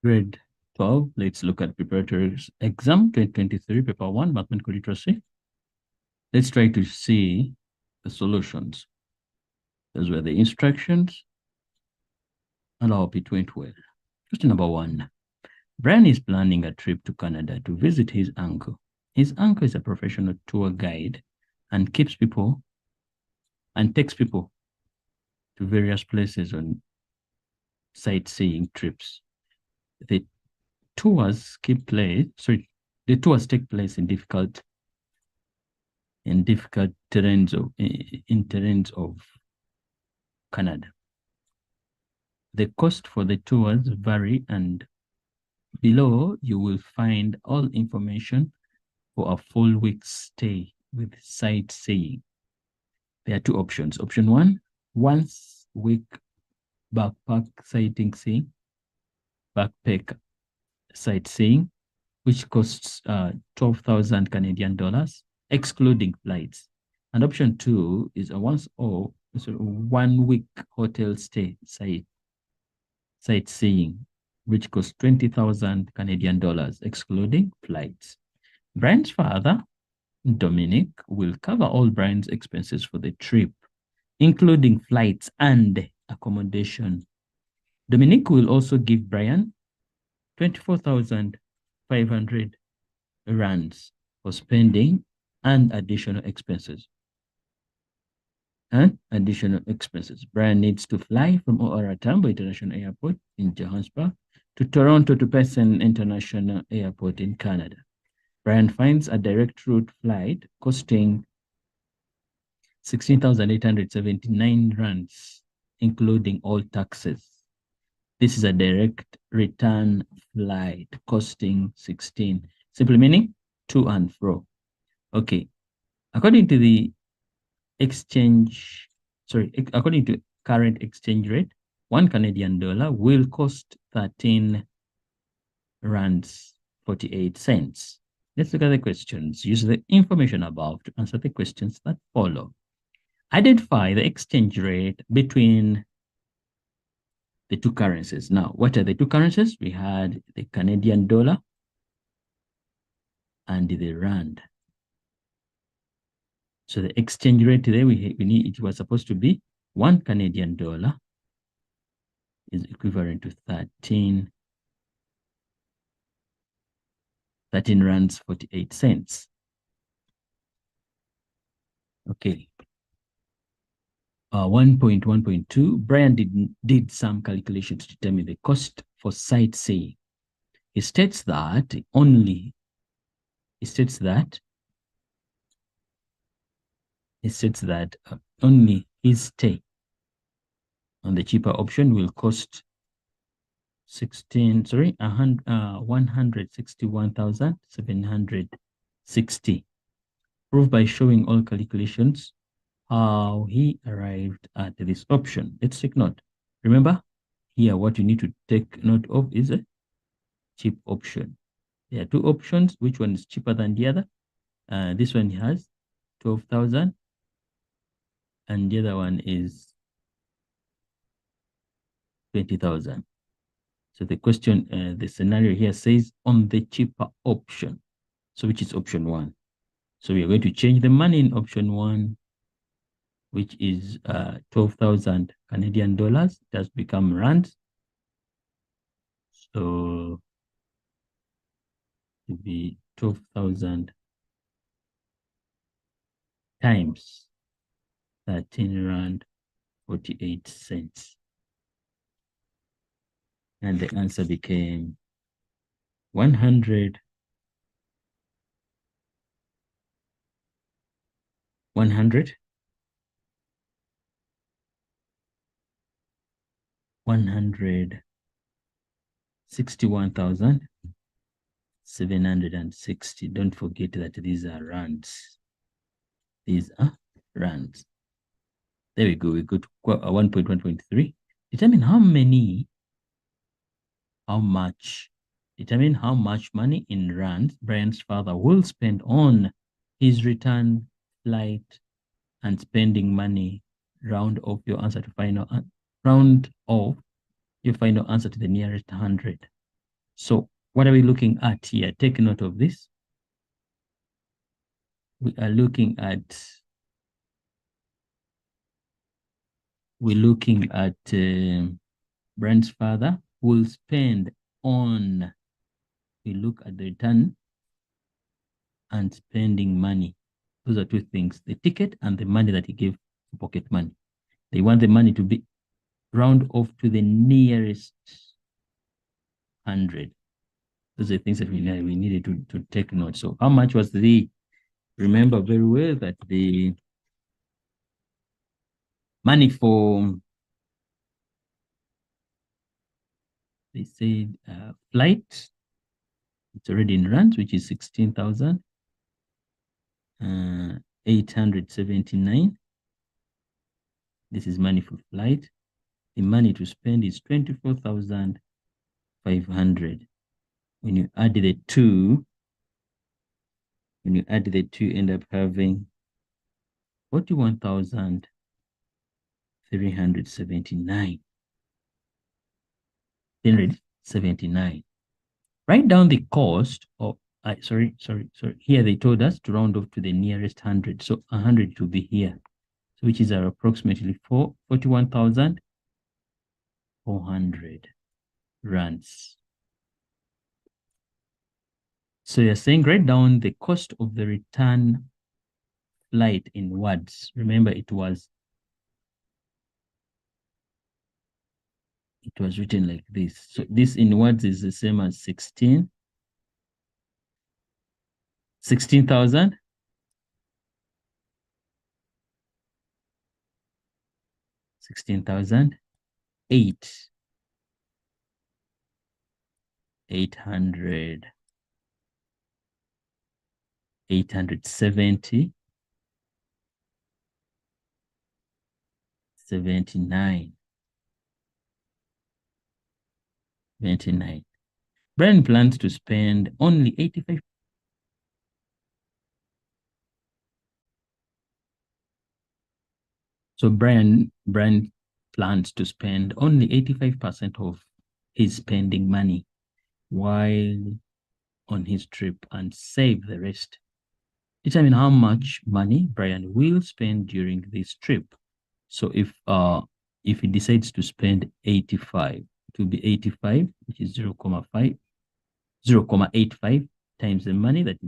Grade 12, let's look at preparatory exam 2023, paper 1, mathematical literacy. Let's try to see the solutions. Those were the instructions, and I hope it went well. Question number 1. Brian is planning a trip to Canada to visit his uncle. His uncle is a professional tour guide and takes people to various places on sightseeing trips. The tours take place in difficult terrains of Canada. The cost for the tours vary, and below you will find all information for a full week stay with sightseeing. There are two options. Option 1, once week backpack sightseeing, which costs 12,000 Canadian dollars, excluding flights. And option 2 is a 1 week hotel stay sightseeing, which costs 20,000 Canadian dollars, excluding flights. Brian's father, Dominic, will cover all Brian's expenses for the trip, including flights and accommodation. Dominic will also give Brian 24,500 rands for spending and additional expenses. Brian needs to fly from OR Tambo International Airport in Johannesburg to Toronto to Pearson International Airport in Canada. Brian finds a direct route flight costing 16,879 rands, including all taxes. This is a direct return flight costing 16, simply meaning to and fro. Okay, according to current exchange rate, 1 Canadian dollar will cost 13 rands 48 cents. Let's look at the questions. Use the information above to answer the questions that follow. Identify the exchange rate between the two currencies. Now, what are the two currencies? We had the Canadian dollar and the rand. So the exchange rate today, it was supposed to be 1 Canadian dollar is equivalent to 13 rands 48 cents. Okay. 1.1.2, Brian did some calculations to determine the cost for sightseeing. He states that only his stay on the cheaper option will cost 161,760. Prove by showing all calculations how he arrived at this option. Let's take note. Remember, here what you need to take note of is a cheap option. There are two options. Which one is cheaper than the other? This one has 12,000 and the other one is 20,000. So the question, the scenario here says on the cheaper option. So which is option 1. So we are going to change the money in option 1, which is 12,000 Canadian dollars. It has become rands. So it will be 12,000 times 13 rand 48 cents. And the answer became 100 161,760. Don't forget that these are rands. These are rands. There we go. We go to 1.1.3. Determine how much money in rands Brian's father will spend on his return flight and spending money. Round off your answer to the nearest 100. So what are we looking at here? Take note of this. We are looking at Brent's father will spend on. We look at the return and spending money. Those are two things: the ticket and the money that he gave for pocket money. They want the money to be round off to the nearest 100. Those are the things that we needed to take note. So how much was the, remember very well that the money for, they said flight, it's already in rands, which is 16,879. This is money for flight. The money to spend is 24,500. When you add the two, end up having 41,379. 379. Write down the cost of, sorry. Here they told us to round off to the nearest 100. So 100 to be here, so which is approximately 41,400 rands. So you're saying write down the cost of the return flight in words. Remember, it was written like this. So this in words is the same as 16,000. 16,000, 800, 870, 79, 29. Brian plans to spend only 85. So Brian plans to spend only 85% of his spending money while on his trip and save the rest. Determine how much money Brian will spend during this trip. So if he decides to spend 85, it will be 85, which is 0.85 times the money that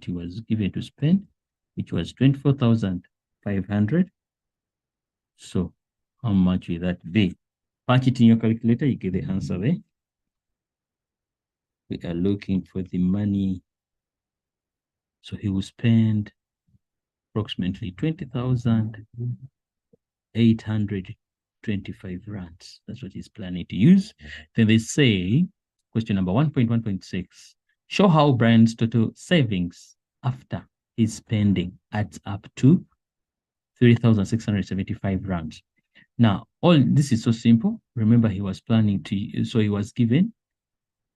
he was given to spend, which was 24,500. So how much will that be? Punch it in your calculator, you get the answer there. We are looking for the money. So he will spend approximately 20,825 rands. That's what he's planning to use. Then they say, question number 1.1.6, show how Brian's total savings after his spending adds up to 3,675 rands. Now, all this is so simple. Remember, he was planning to, so he was given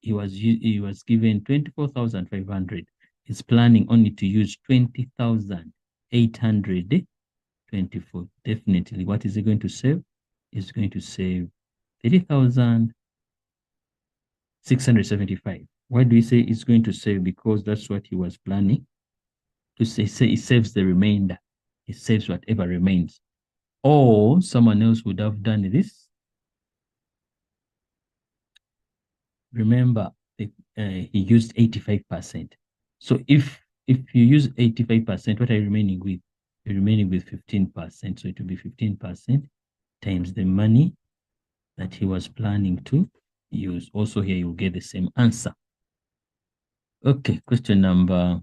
24,500. He's planning only to use 20,824. Definitely, what is he going to save? He's going to save 30,675. Why do we say he's going to save? Because that's what he was planning to say. He saves the remainder. He saves whatever remains. Or someone else would have done this. Remember, he used 85%. So if you use 85%, what are you remaining with? You're remaining with 15%. So it will be 15% times the money that he was planning to use. Also here, you'll get the same answer. Okay, question number.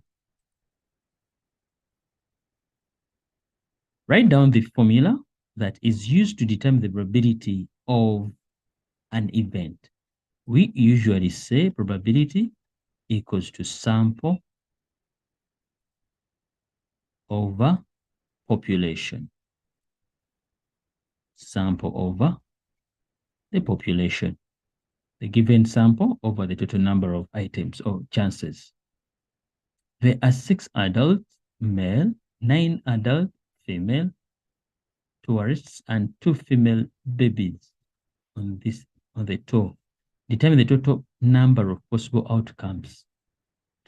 Write down the formula that is used to determine the probability of an event. We usually say probability equals to sample over population. Sample over the population. The given sample over the total number of items or chances. There are 6 adult male, 9 adult female tourists, and 2 female babies on the tour. Determine the total number of possible outcomes.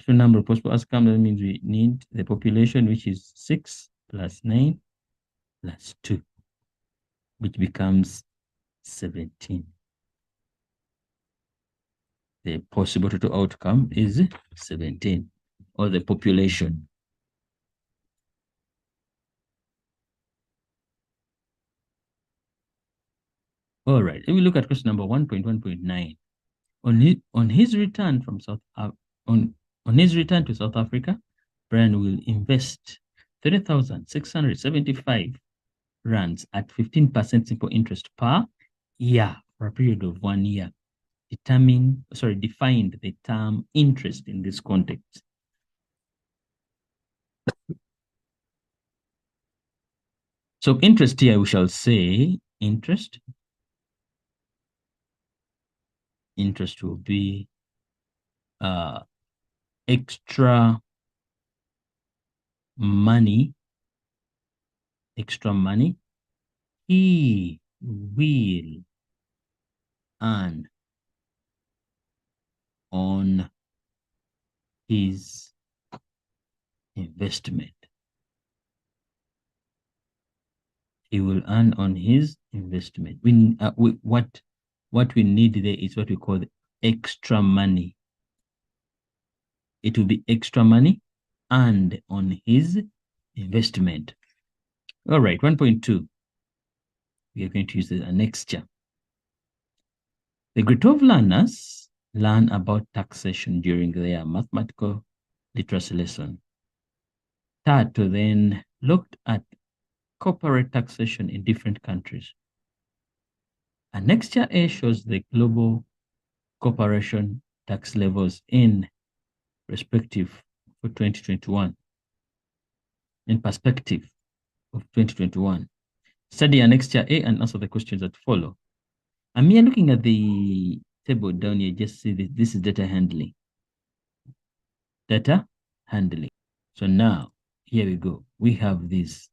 So number of possible outcomes, that means we need the population, which is 6 plus 9 plus 2, which becomes 17. The possible total outcome is 17, or the population. All right, let me look at question number 1.1.9. On his return from on his return to South Africa, Brian will invest 30,675 rands at 15% simple interest per year for a period of 1 year. Defined the term interest in this context. So interest here, we shall say interest. Interest will be extra money. He will earn on his investment. He will earn on his investment. What we need there is what we call the extra money. It will be extra money earned on his investment. All right, 1.2. We are going to use the annexure. The group of learners learn about taxation during their mathematical literacy lesson. Tato then looked at corporate taxation in different countries. Annexure A shows the global corporation tax levels in perspective of 2021. Study annexure A and answer the questions that follow. I'm here looking at the table down here, just see that this is data handling. Data handling. So now, here we go. We have this.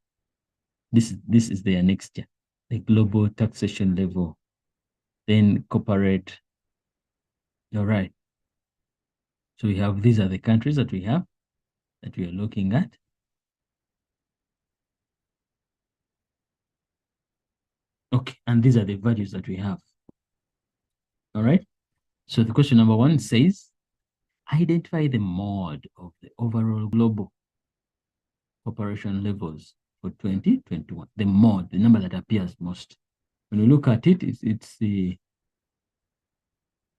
This is the annexure, the global taxation level, then corporate. All right. So we have, these are the countries that we have, that we are looking at. Okay, and these are the values that we have. All right. So the question number 1 says, identify the mode of the overall global corporation levels for 2021. The mode, the number that appears most. When you look at it, it's the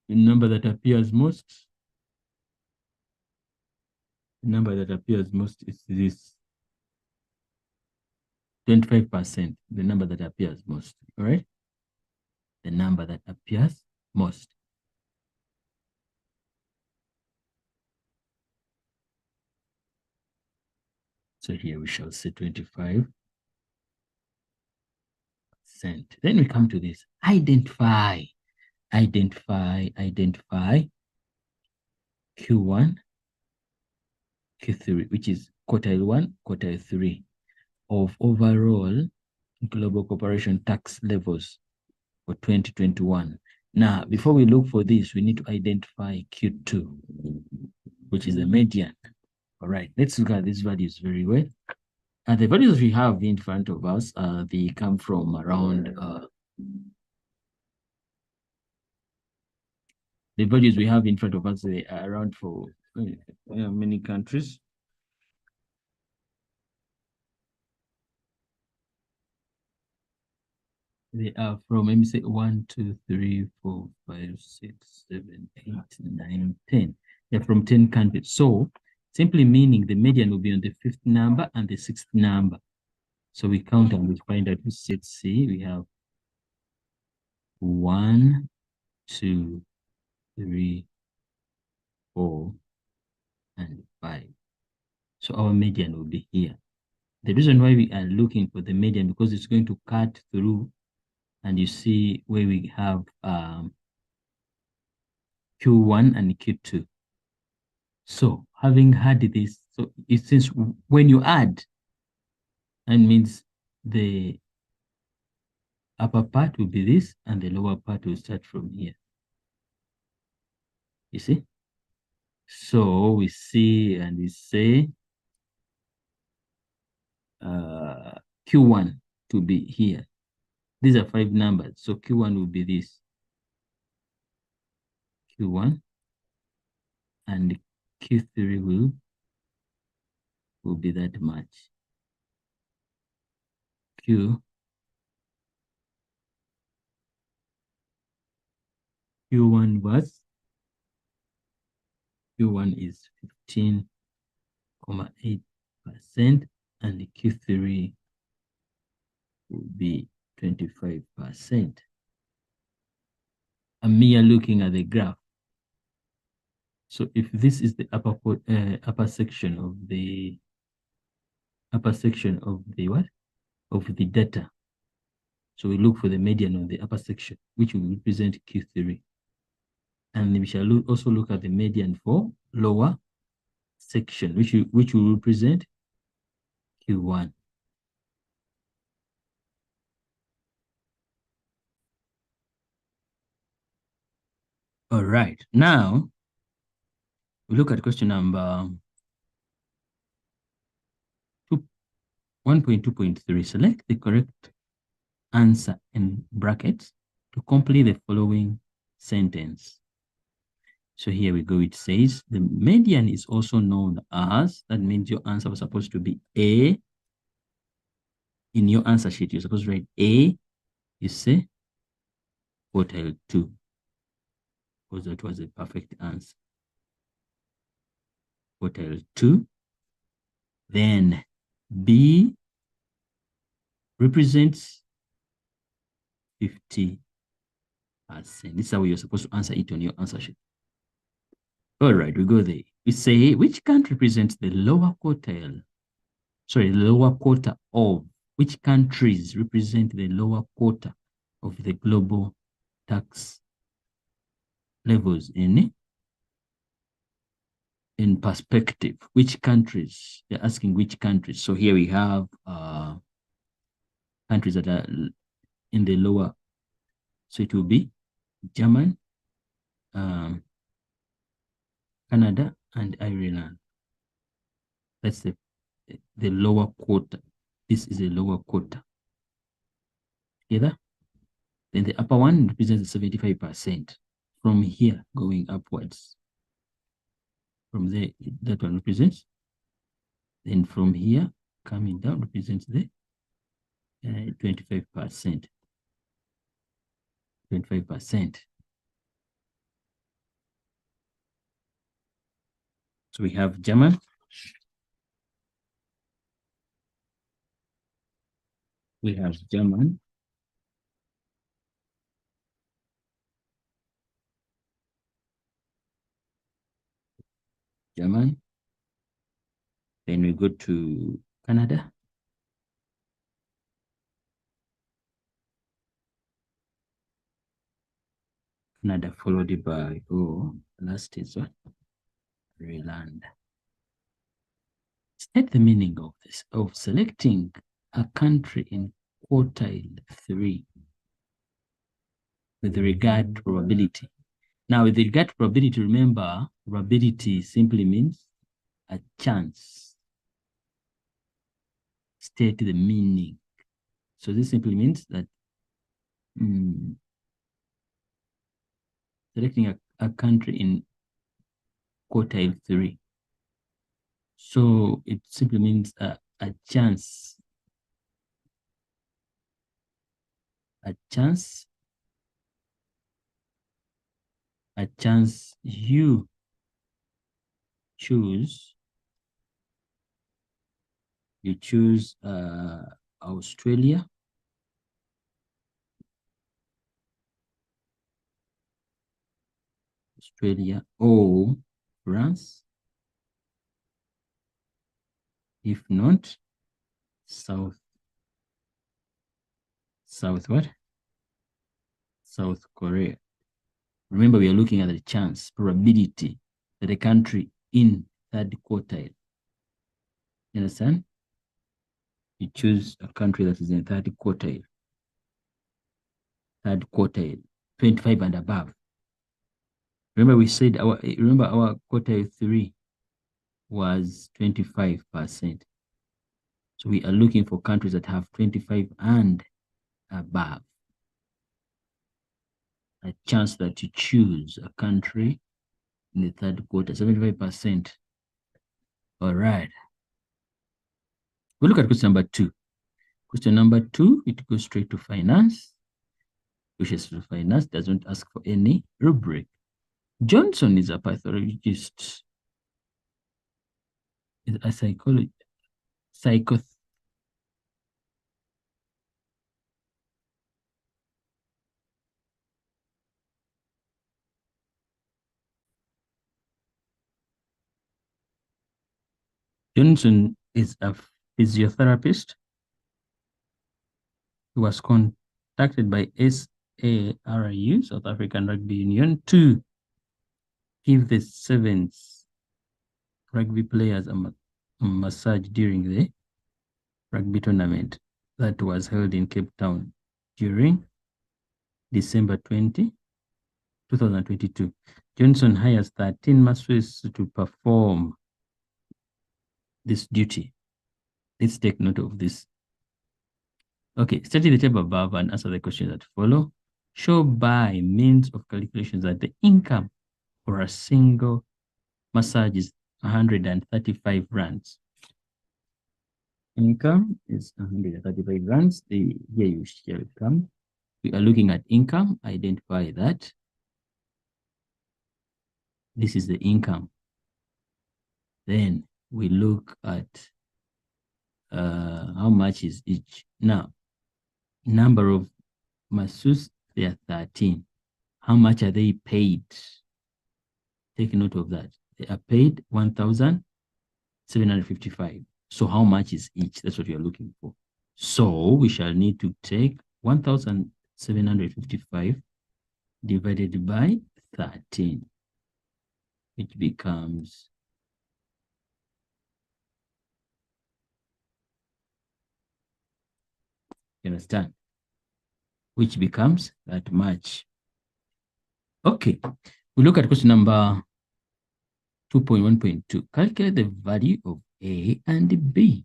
number that appears most. The number that appears most is this 25%, the number that appears most. All right. The number that appears most. So here we shall say 25%. Then we come to this, identify Q1, Q3, which is quartile 1, quartile 3 of overall global corporation tax levels for 2021. Now, before we look for this, we need to identify Q2, which is the median. All right, let's look at these values very well. And the values we have in front of us, they come from around, the values we have in front of us, they are around for many countries. They are from, let me say, 1, 2, 3, 4, 5, 6, 7, 8, 9, 10. They're from 10 countries. So simply meaning the median will be on the 5th number and the 6th number. So we count and we find out, let's see, we have 1, 2, 3, 4, and 5. So our median will be here. The reason why we are looking for the median, because it's going to cut through, and you see where we have Q1 and Q2. So having had this, so it says when you add, that means the upper part will be this and the lower part will start from here. You see? So we see and we say Q1 to be here. These are 5 numbers. So Q1 will be this. Q1 and Q3 will be that much. Q1 was Q1 is 15.8% and Q3 will be 25%. And me looking at the graph. So if this is the upper section of the what? Of the data. So we look for the median on the upper section, which will represent Q3. And we shall also look at the median for lower section, which will represent Q1. All right. Now, we look at question number 1.2.3. Select the correct answer in brackets to complete the following sentence. So here we go. It says the median is also known as, that means your answer was supposed to be A. In your answer sheet, you're supposed to write A, you say quartile 2, because that was a perfect answer. Quartile 2. Then B represents 50%. This is how you're supposed to answer it on your answer sheet. All right, we go there. We say, which country represents the lower quartile? Sorry, the lower quarter of. Which countries represent the lower quarter of the global tax levels in perspective? Which countries? They're asking which countries. So here we have countries that are in the lower. So it will be Germany, Canada, and Ireland. That's the lower quarter. This is a lower quarter. Together. Then the upper one represents 75%. From here going upwards. From there, that one represents. Then from here coming down represents the 25%. 25%. So we have German. We have German. German. Then we go to Canada. Canada followed by, last is what? Ireland. State the meaning of this, of selecting a country in quartile 3 with regard to probability. Now, with regard to probability, remember, probability simply means a chance. State the meaning. So this simply means that selecting a country in quartile 3. So it simply means a chance. A chance you choose. You choose Australia. Or France. If not, South what? South Korea. Remember, we are looking at the chance, probability that a country in third quartile. You understand? You choose a country that is in third quartile. 25 and above. Remember we said our quartile 3 was 25%. So we are looking for countries that have 25 and above. A chance that you choose a country in the third quarter, 75%. All right. We look at question number 2. Question number 2, it goes straight to finance. Wishes to finance, doesn't ask for any rubric. Johnson is a pathologist, is a psychologist, Johnson is a physiotherapist who was contacted by SARU, South African Rugby Union, to give the sevens rugby players a massage during the rugby tournament that was held in Cape Town during December 2022. Johnson hires 13 masseurs to perform this duty. Let's take note of this. Okay, study the table above and answer the questions that follow. Show by means of calculations that the income for a single massage is 135 rands. Income is 135 rands. Here you shall come. We are looking at income. Identify that. This is the income. Then we look at how much is each. Now, number of masseurs, they are 13. How much are they paid? Take note of that. They are paid 1,755. So how much is each? That's what you're looking for. So we shall need to take 1,755 divided by 13, which becomes you understand? Which becomes that much. Okay, we look at question number 2.1.2. Calculate the value of A and B.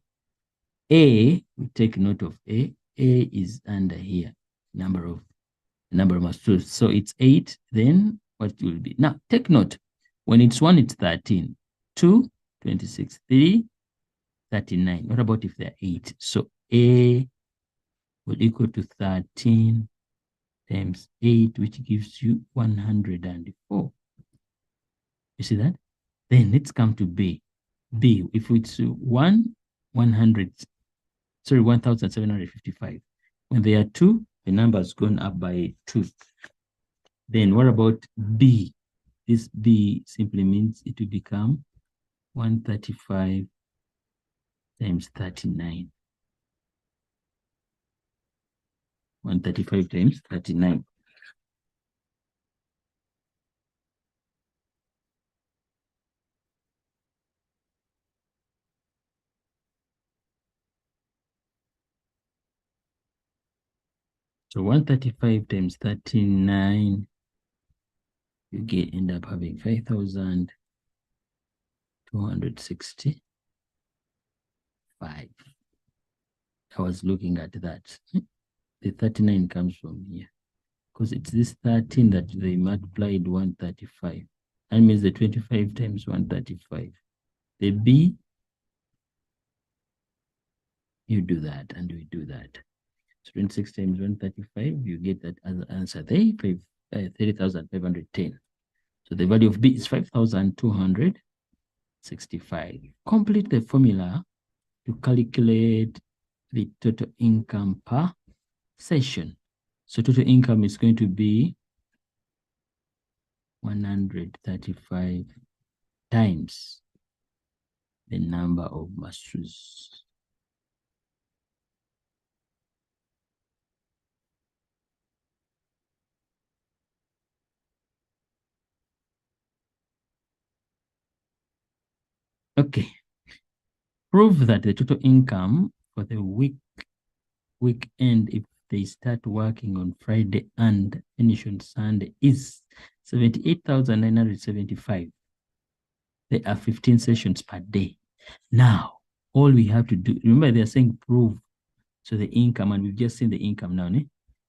A, we take note of A. A is under here, number of masseurs. So it's 8, then what will be? Now, take note. When it's 1, it's 13. 2, 26. 3, 39. What about if they're 8? So A will equal to 13 times 8, which gives you 104. You see that? Then let's come to B. B, if it's 1,755. When they are 2, the number has gone up by 2. Then what about B? This B simply means it will become 135 times 39. 135 times 39. So 135 times 39, you end up having 5,265. I was looking at that. The 39 comes from here because it's this 13 that they multiplied 135. That means the 25 times 135. The B, you do that and we do that. So 26 times 135, you get that as the answer there, 30,510. So the value of B is 5,265. Complete the formula to calculate the total income per session. So total income is going to be 135 times the number of masseurs. Okay. Prove that the total income for the weekend, if they start working on Friday and finish on Sunday, is 78,975. There are 15 sessions per day. Now, all we have to do, remember they're saying prove. So the income, and we've just seen the income now.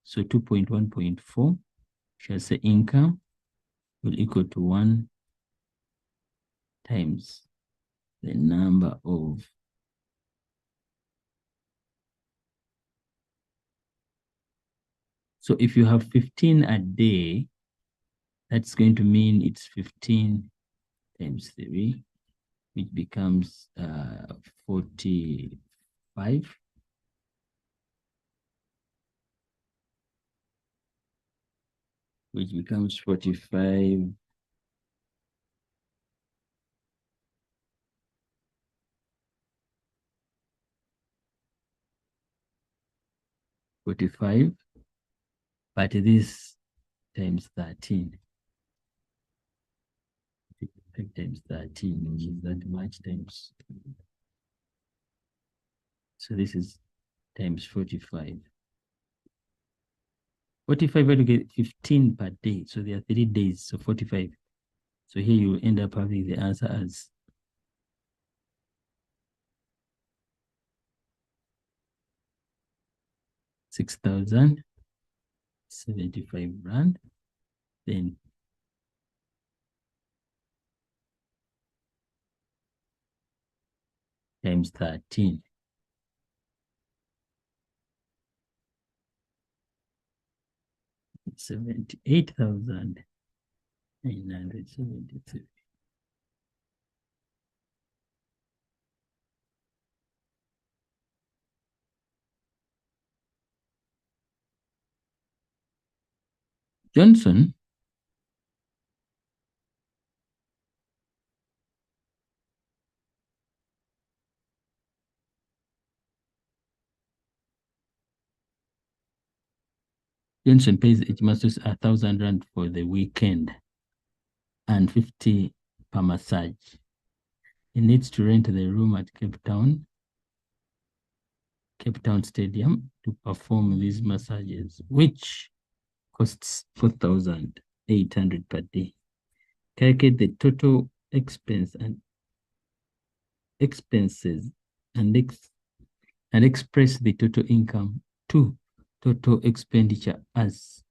So 2.1.4 shall say income will equal to 1 times the number of so if you have 15 a day, that's going to mean it's 15 times 3, which becomes 45. Which becomes 45. But this times 13. 55 times 13, which is that much times. So this is times 45. 45, I will get 15 per day. So there are 3 days, so 45. So here you end up having the answer as 6,075 rand. Then times 13. It's 78,973. Johnson pays each masters 1,000 rand for the weekend and 50 per massage. He needs to rent the room at Cape Town Stadium to perform these massages, which costs 4,800 per day. Calculate the total expenses and express the total income to total expenditure as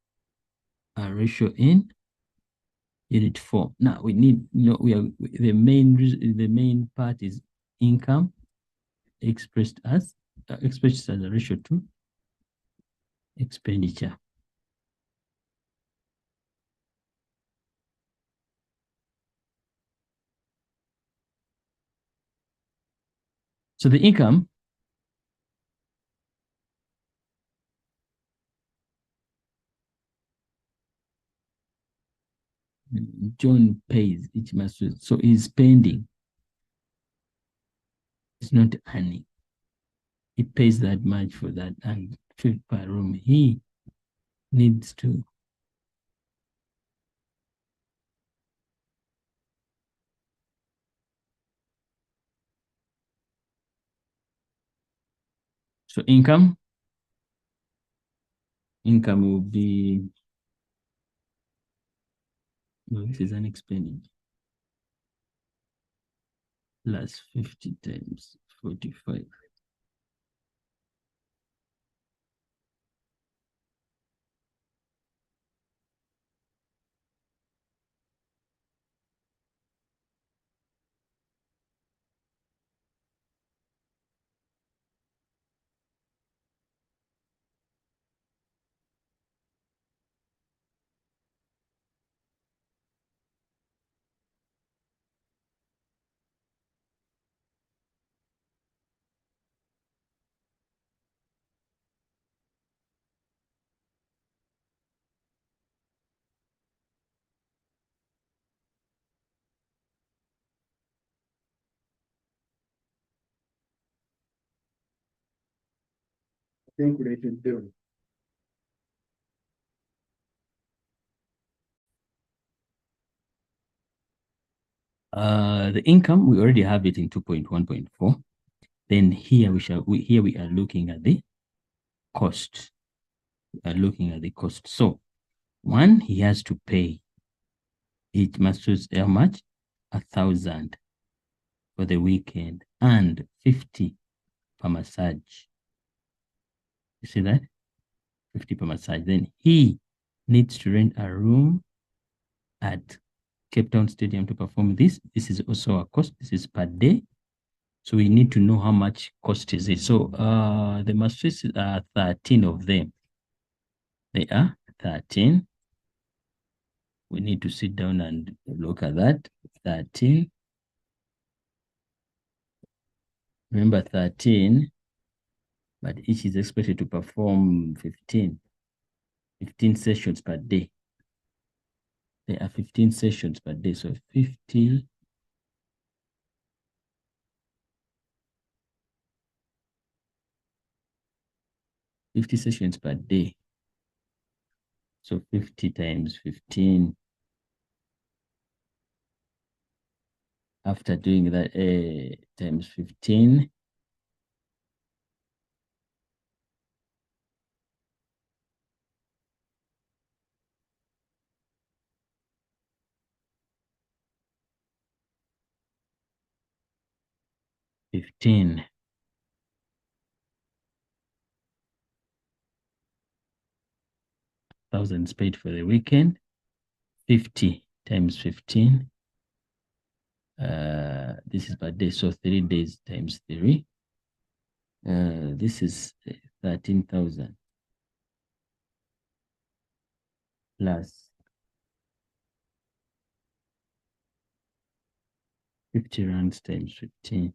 a ratio in unit 4. Now we need, the main part is income expressed as a ratio to expenditure. So the income John pays each month, so he's spending. It's not earning. He pays that much for that and food per room. He needs to. So income will be, no, this is an expenditure, plus 50 times 45. I think we should do. The income, we already have it in 2.1.4. Then here we are looking at the cost. We are looking at the cost. So one, he has to pay Each masseuse how much? 1,000 for the weekend and 50 per massage. You see that? 50 per massage. Then he needs to rent a room at Cape Town Stadium to perform this. This is also a cost. This is per day. So we need to know how much cost is it. So the masseuses are 13 of them. They are 13. We need to sit down and look at that. 13. Remember 13, but each is expected to perform 15 sessions per day. There are 15 sessions per day. So 50 sessions per day. So 50 times 15. After doing that, times 15. $15,000 paid for the weekend. 50 times 15. This is per day, so 3 days times 3. This is 13,000 plus 50 rands times 15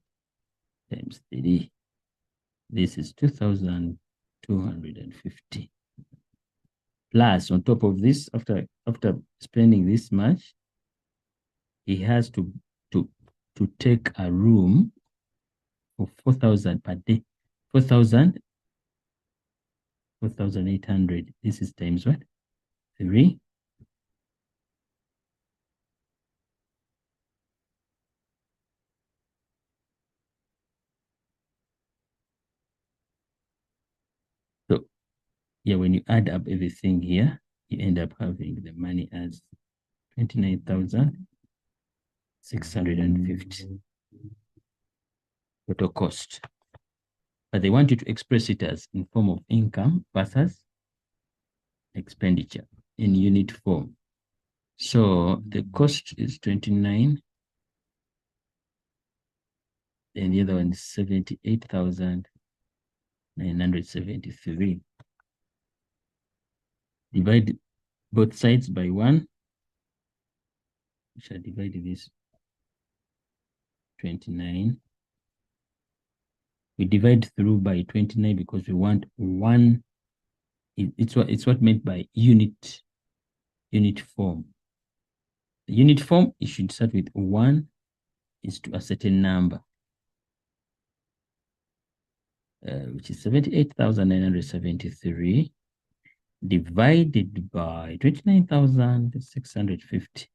times 3. This is 2,250. Plus, on top of this, after spending this much, he has to take a room for 4,000 per day. 4,800. This is times what? 3. So yeah, when you add up everything here, you end up having the money as 29,650 total cost. But they want you to express it as in form of income versus expenditure in unit form. So the cost is 29, and the other one is 78,973. Divide both sides by 1. We shall divide this 29. We divide through by 29 because we want 1. It's what meant by unit form. The unit form, it should start with 1 is to a certain number, which is 78,973 divided by 29,650.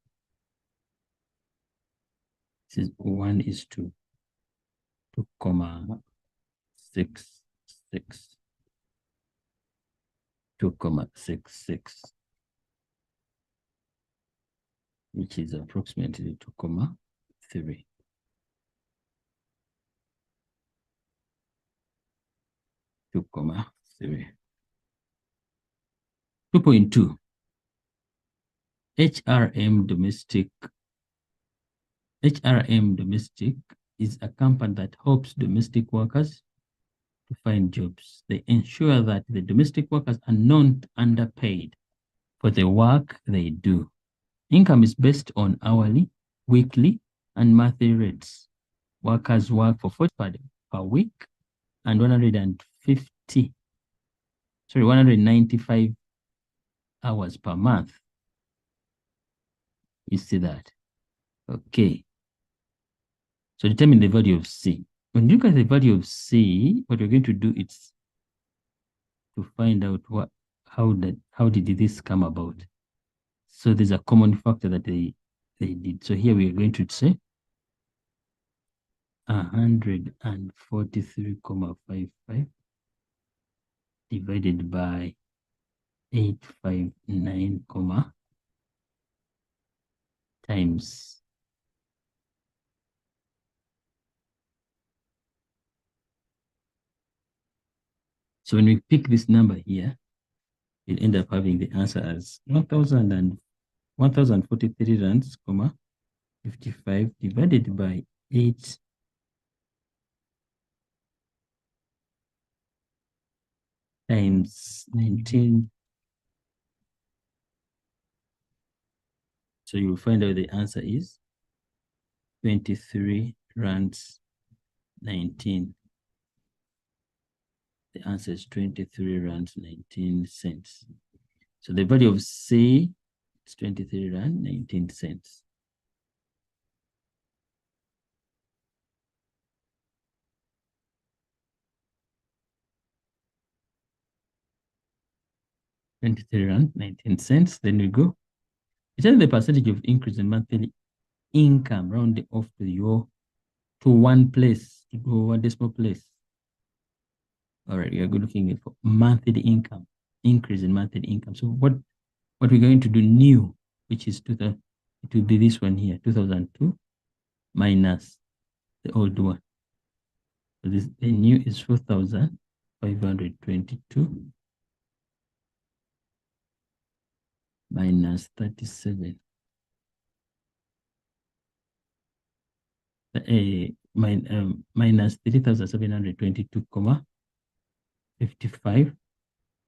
This is 1 is to 2,66. 2,66, which is approximately 2,3. 2,3. 2.2. HRM domestic. HRM domestic is a company that helps domestic workers to find jobs. They ensure that the domestic workers are not underpaid for the work they do. Income is based on hourly, weekly, and monthly rates. Workers work for 40 per week and 195 hours per month. You see that? Okay. So determine the value of C. When you look at the value of C, what we're going to do is to find out how did this come about. So there's a common factor that they did. So here we are going to say 143,55 divided by 859, times so when we pick this number here, we'll end up having the answer as 1043 rands, 55 divided by 8 times 19. So you'll find out the answer is 23 rands 19. The answer is 23 rands 19 cents. So the value of C is 23 rand 19 cents. $23.19. Then we go. Determine the percentage of increase in monthly income, round it off to one place, to go one decimal place. All right, we are looking at monthly income, increase in monthly income. So what we're going to do new, which is it will be this one here, 2002 minus the old one. So the new is 4,522 minus 37. Minus 3,722,55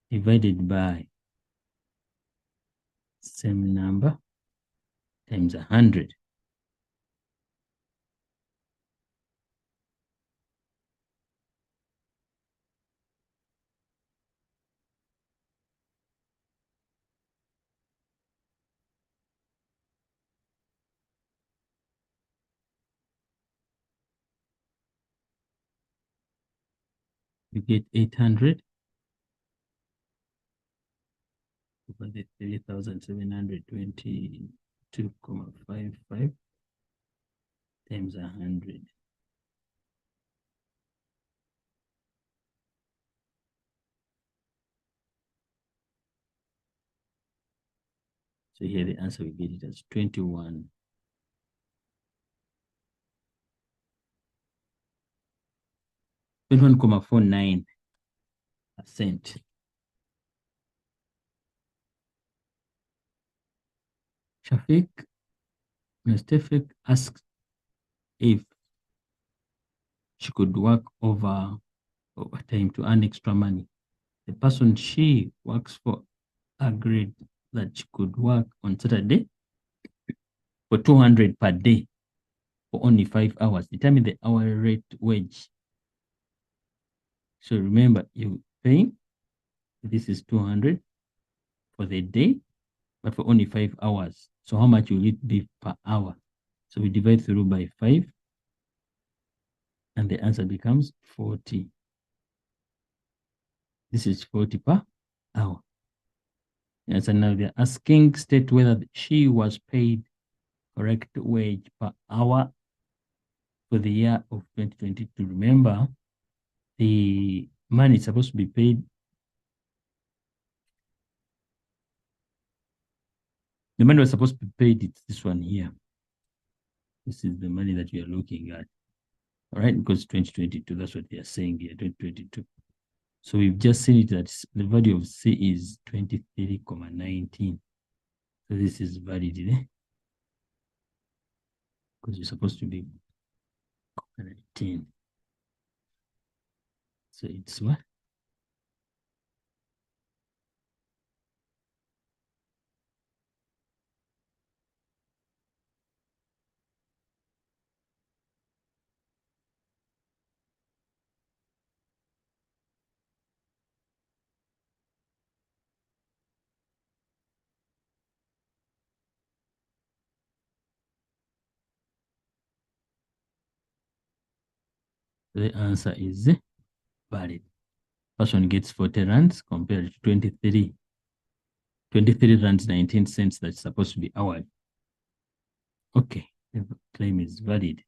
divided by same number times 100. You get 800 over the 3,722,55 times 100. So here the answer we get it as 21.49%. Stefik asks if she could work overtime to earn extra money. The person she works for agreed that she could work on Saturday for 200 per day for only 5 hours. Determine the hourly rate wage. So remember, you're paying, this is 200 for the day, but for only 5 hours. So how much will it be per hour? So we divide through by 5, and the answer becomes 40. This is 40 per hour. And so now they're asking state whether she was paid correct wage per hour for the year of 2022. Remember, the money is supposed to be paid. The money was supposed to be paid. It's this one here. This is the money that we are looking at. All right, because 2022, that's what they are saying here, 2022. So we've just seen it that the value of C is 23.19. So this is valid, because you're supposed to be 19. So it's what? The answer is valid. First one gets 40 rands compared to 23 rands 19 cents that's supposed to be hourly. Okay, the claim is valid.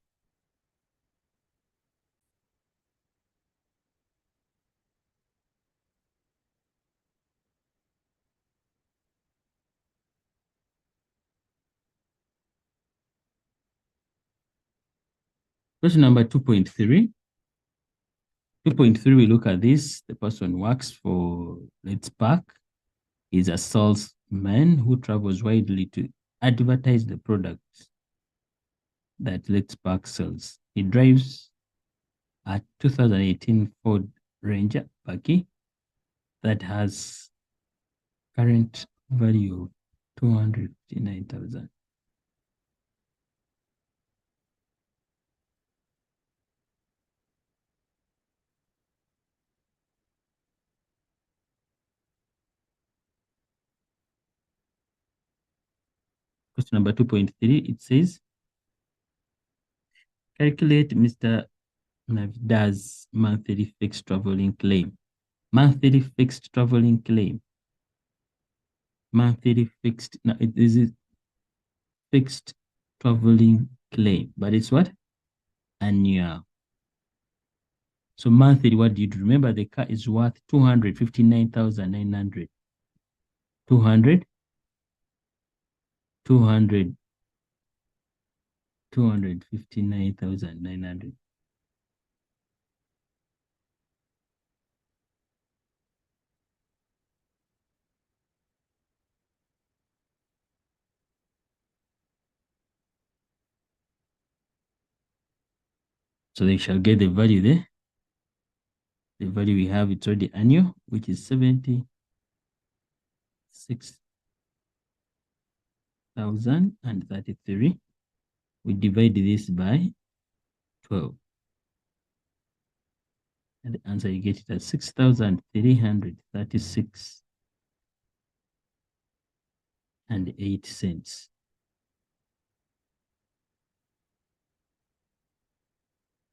Question number 2.3. 2.3, we look at this. The person works for Let's Park. He's a salesman who travels widely to advertise the products that Let's Park sells. He drives a 2018 Ford Ranger Bucky that has current value of 259,000. Question number 2.3, it says, calculate Mr. Navida's monthly fixed traveling claim. Monthly fixed traveling claim. Monthly fixed, now it is fixed traveling claim, but it's what? Annual. So monthly, what do you do? Remember, the car is worth 259,900. 200, 200, 259,900. So they shall get the value there. The value we have, it's already annual, which is 76,033. We divide this by 12. And the answer, you get it at 6,336 and 8 cents.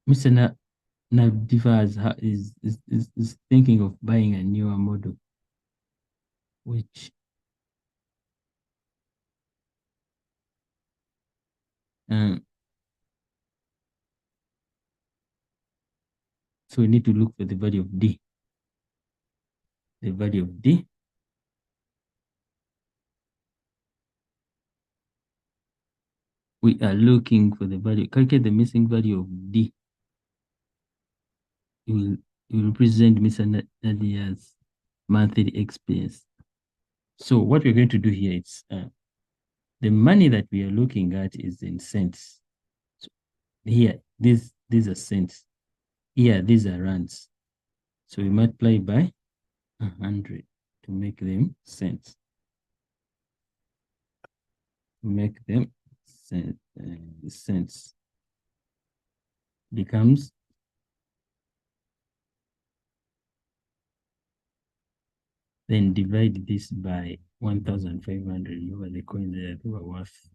Mr. Navdivas is thinking of buying a newer model, which so we need to look for the value of D. The value of D. We are looking for the value. Calculate the missing value of D. It will represent Mr. Nadia's monthly expense. So what we're going to do here is the money that we are looking at is in cents. So here, these are cents. Here, these are rands. So we multiply by 100 to make them cents. Make them cents. Becomes then divide this by 1,500. Remember the coins there, they were worth.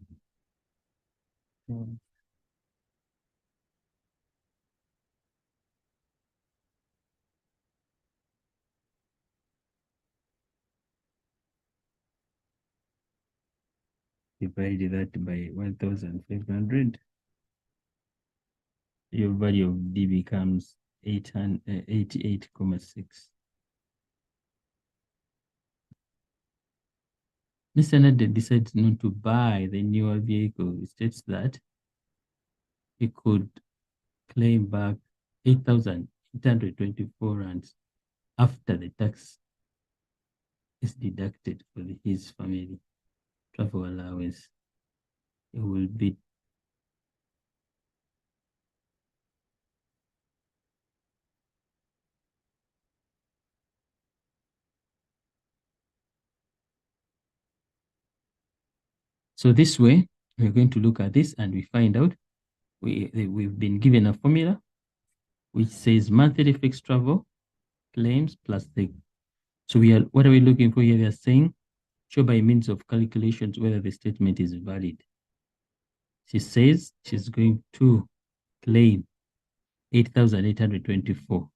Divide that by 1,500. Your value of D becomes 88.6. Mr. Nade decides not to buy the newer vehicle. It states that he could claim back 8,824 rands after the tax is deducted for his family travel allowance. It will be so this way we're going to look at this and we find out we've been given a formula which says monthly fixed travel claims plus the. So what are we looking for here? We are saying show by means of calculations whether the statement is valid. She says she's going to claim 8,824.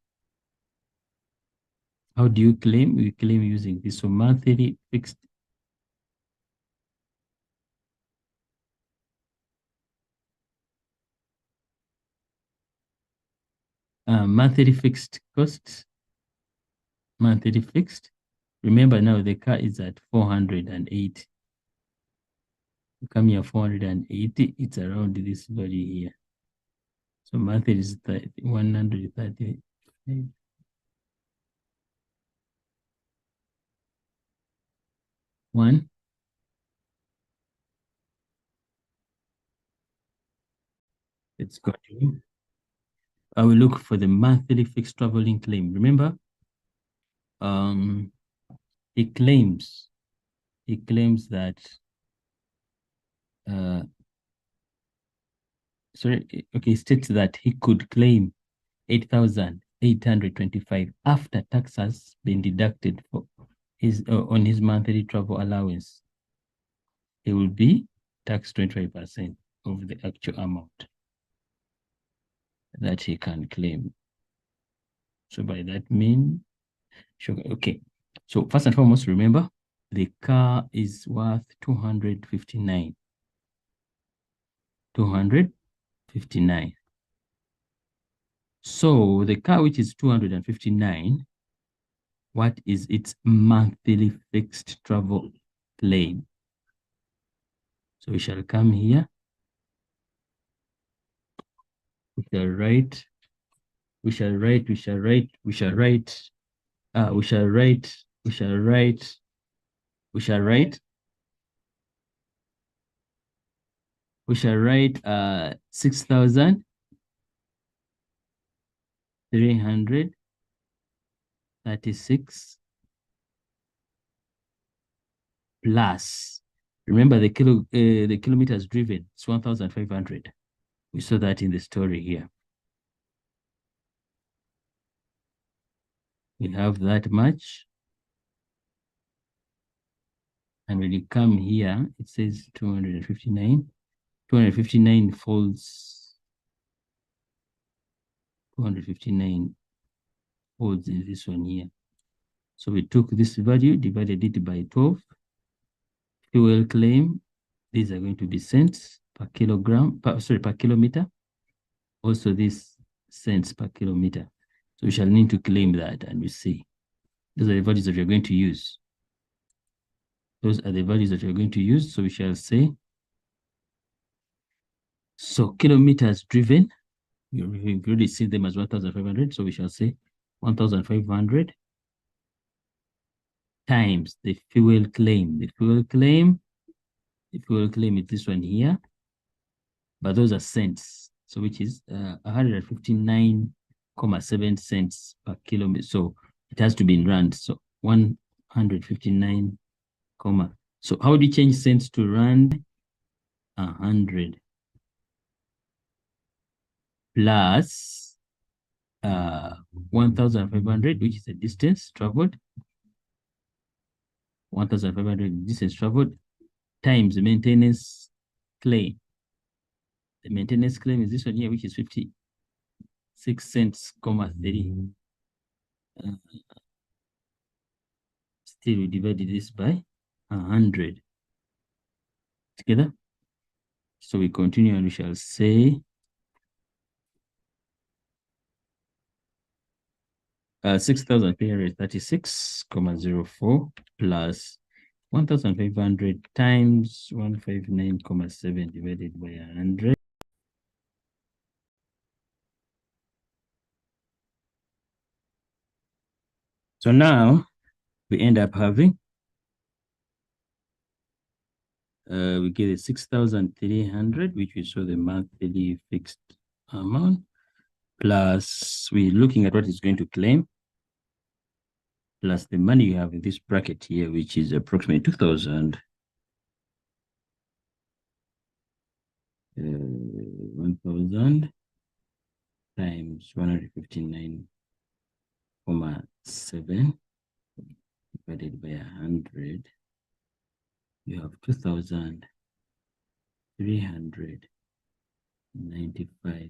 How do you claim? We claim using this. So monthly fixed monthly fixed costs. Monthly fixed. Remember now the car is at 408. You come here 480, it's around this value here. So monthly is 130. One. Let's continue. I will look for the monthly fixed traveling claim. Remember, he claims that states that he could claim 8,825 after taxes been deducted for his on his monthly travel allowance. He will be taxed 25% of the actual amount that he can claim. So by that mean, sure, okay. So first and foremost, remember the car is worth 259. 259. So the car which is 259, what is its monthly fixed travel claim? So we shall come here. We shall write. We shall write. We shall write. We shall write. We shall write. We shall write. We shall write. We shall write 6,336 plus. Remember the kilometers driven. It's 1,500. We saw that in the story here. We have that much. And when you come here, it says 259. 259 folds. 259 folds in this one here. So we took this value, divided it by 12. Fuel claim, these are going to be cents per kilogram, per kilometer. Also this cents per kilometer. So we shall need to claim that, and we see. Those are the values that we're going to use. Those are the values that we're going to use. So we shall say, so kilometers driven, we've already seen them as 1,500. So we shall say 1,500 times the fuel claim. The fuel claim is this one here, but those are cents. So which is 159.7 cents per kilometer. So it has to be in rand. So 159, so how do you change cents to rand? 100 plus 1,500, which is the distance traveled. 1,500 distance traveled times the maintenance claim. The maintenance claim is this one here, which is 56 cents, 30. Still, we divided this by 100 together. So we continue and we shall say 6,336.04 plus 1,500 times 159.7 divided by 100. So now we end up having we get a 6,300, which we saw the monthly fixed amount, plus we're looking at what it's going to claim, plus the money you have in this bracket here, which is approximately 2,000. 1,000 times 159.7 divided by 100. You have 2,395,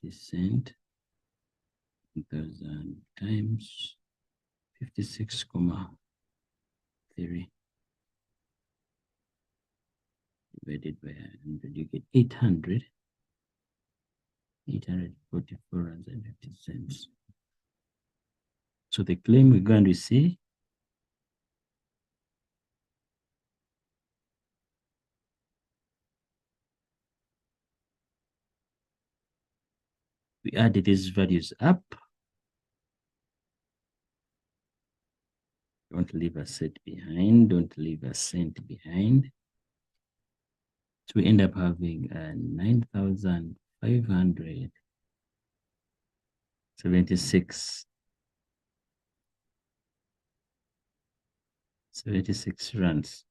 50 cent. 1,000 times 56.3 divided by 100, you get 844.50 cents. So the claim we're going to see We add these values up. Don't leave a cent behind. Don't leave a cent behind. So we end up having 9,576 runs.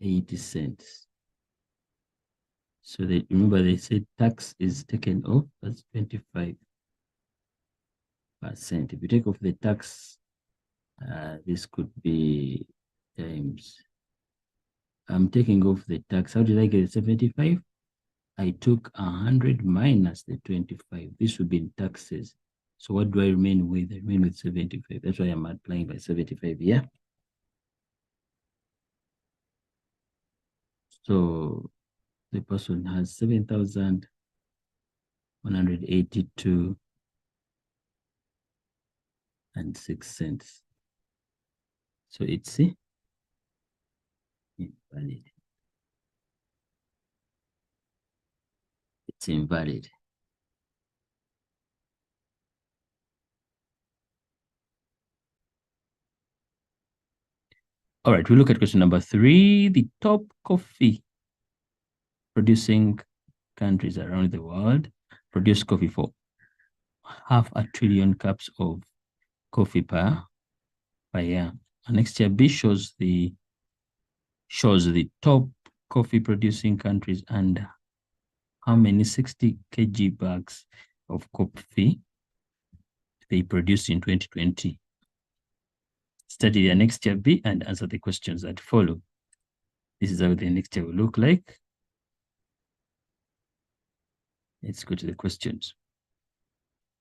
80 cents. So they remember they said tax is taken off. That's 25%. If you take off the tax, this could be times. I'm taking off the tax. How did I get 75? I took 100 minus the 25. This would be in taxes. So what do I remain with? I remain with 75. That's why I'm multiplying by 75 here. So the person has 7,182 and 6 cents. So it's invalid. It's invalid. All right, we look at question number 3. The top coffee producing countries around the world produce coffee for 500 billion cups of coffee per year. And next year, B shows the top coffee producing countries and how many 60 kg bags of coffee they produced in 2020. Study the next year B and answer the questions that follow. This is how the next year will look like. Let's go to the questions.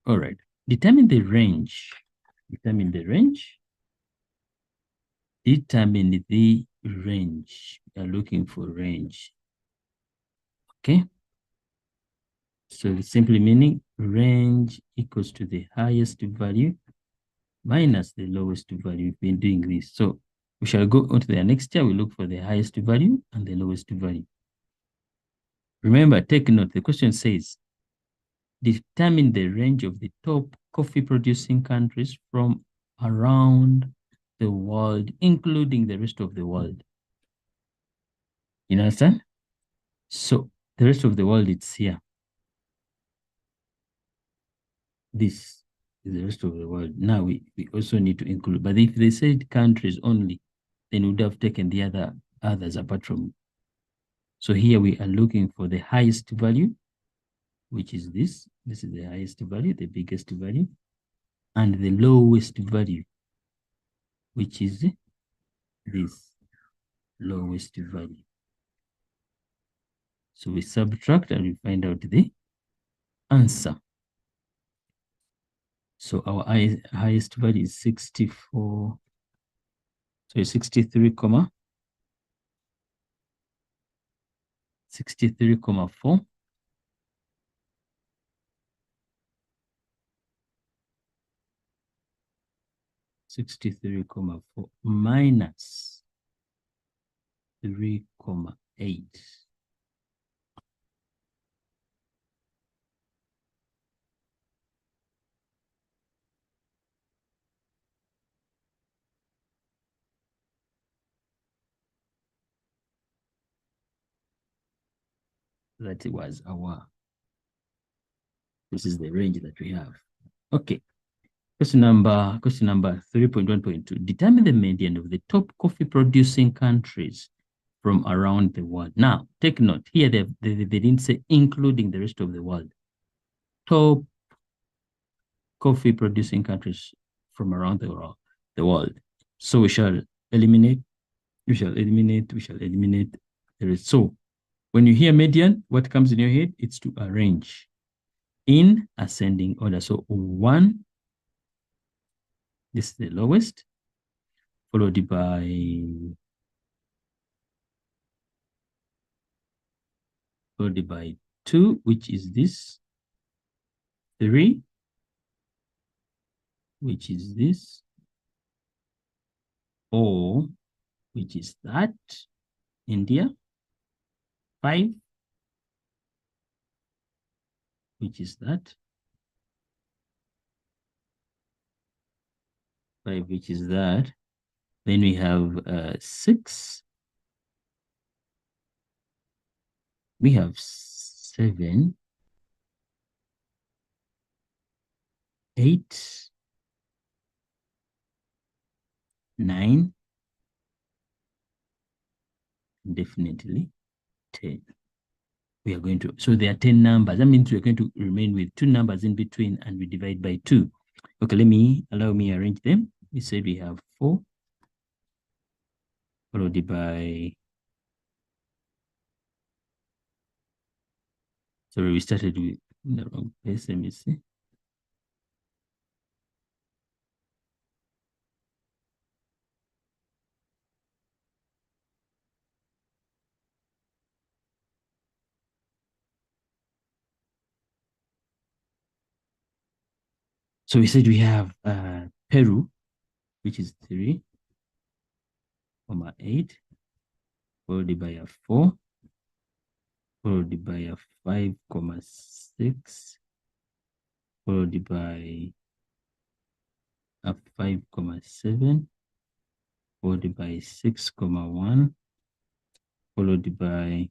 All right. Determine the range. Determine the range. Determine the range. We are looking for range. Okay. So simply meaning range equals to the highest value minus the lowest value. We've been doing this. So we shall go on to the next year. We look for the highest value and the lowest value. Remember, take note. The question says, determine the range of the top coffee producing countries from around the world, including the rest of the world. You understand? So the rest of the world, it's here. This is the rest of the world. Now we also need to include, but if they said countries only, then we would have taken the others apart from. So here we are looking for the highest value, which is this. This is the highest value, the biggest value, and the lowest value, which is this lowest value. So we subtract and we find out the answer. So our highest value is 64. So 63, 63,4. 63,4 minus 3,8. That was this is the range that we have. Okay. Question number 3.1.2. Determine the median of the top coffee producing countries from around the world. Now, take note. Here they didn't say including the rest of the world. Top coffee producing countries from around the world. So we shall eliminate. There is so. When you hear median, what comes in your head? It's to arrange in ascending order. So 1, this is the lowest, followed by 2, which is this, 3, which is this, 4, which is that, India, 5, which is that. 5, which is that. Then we have 6. We have 7, 8, 9, definitely 10. We are going to, so there are 10 numbers. That means we're going to remain with 2 numbers in between, and we divide by 2. Okay, allow me arrange them. We said we have 4, followed by, sorry, we started with the wrong place. Let me see. So we said we have Peru, which is 3, 8, followed by a 4, followed by a 5, 6, followed by a 5, 7, followed by 6, 1, followed by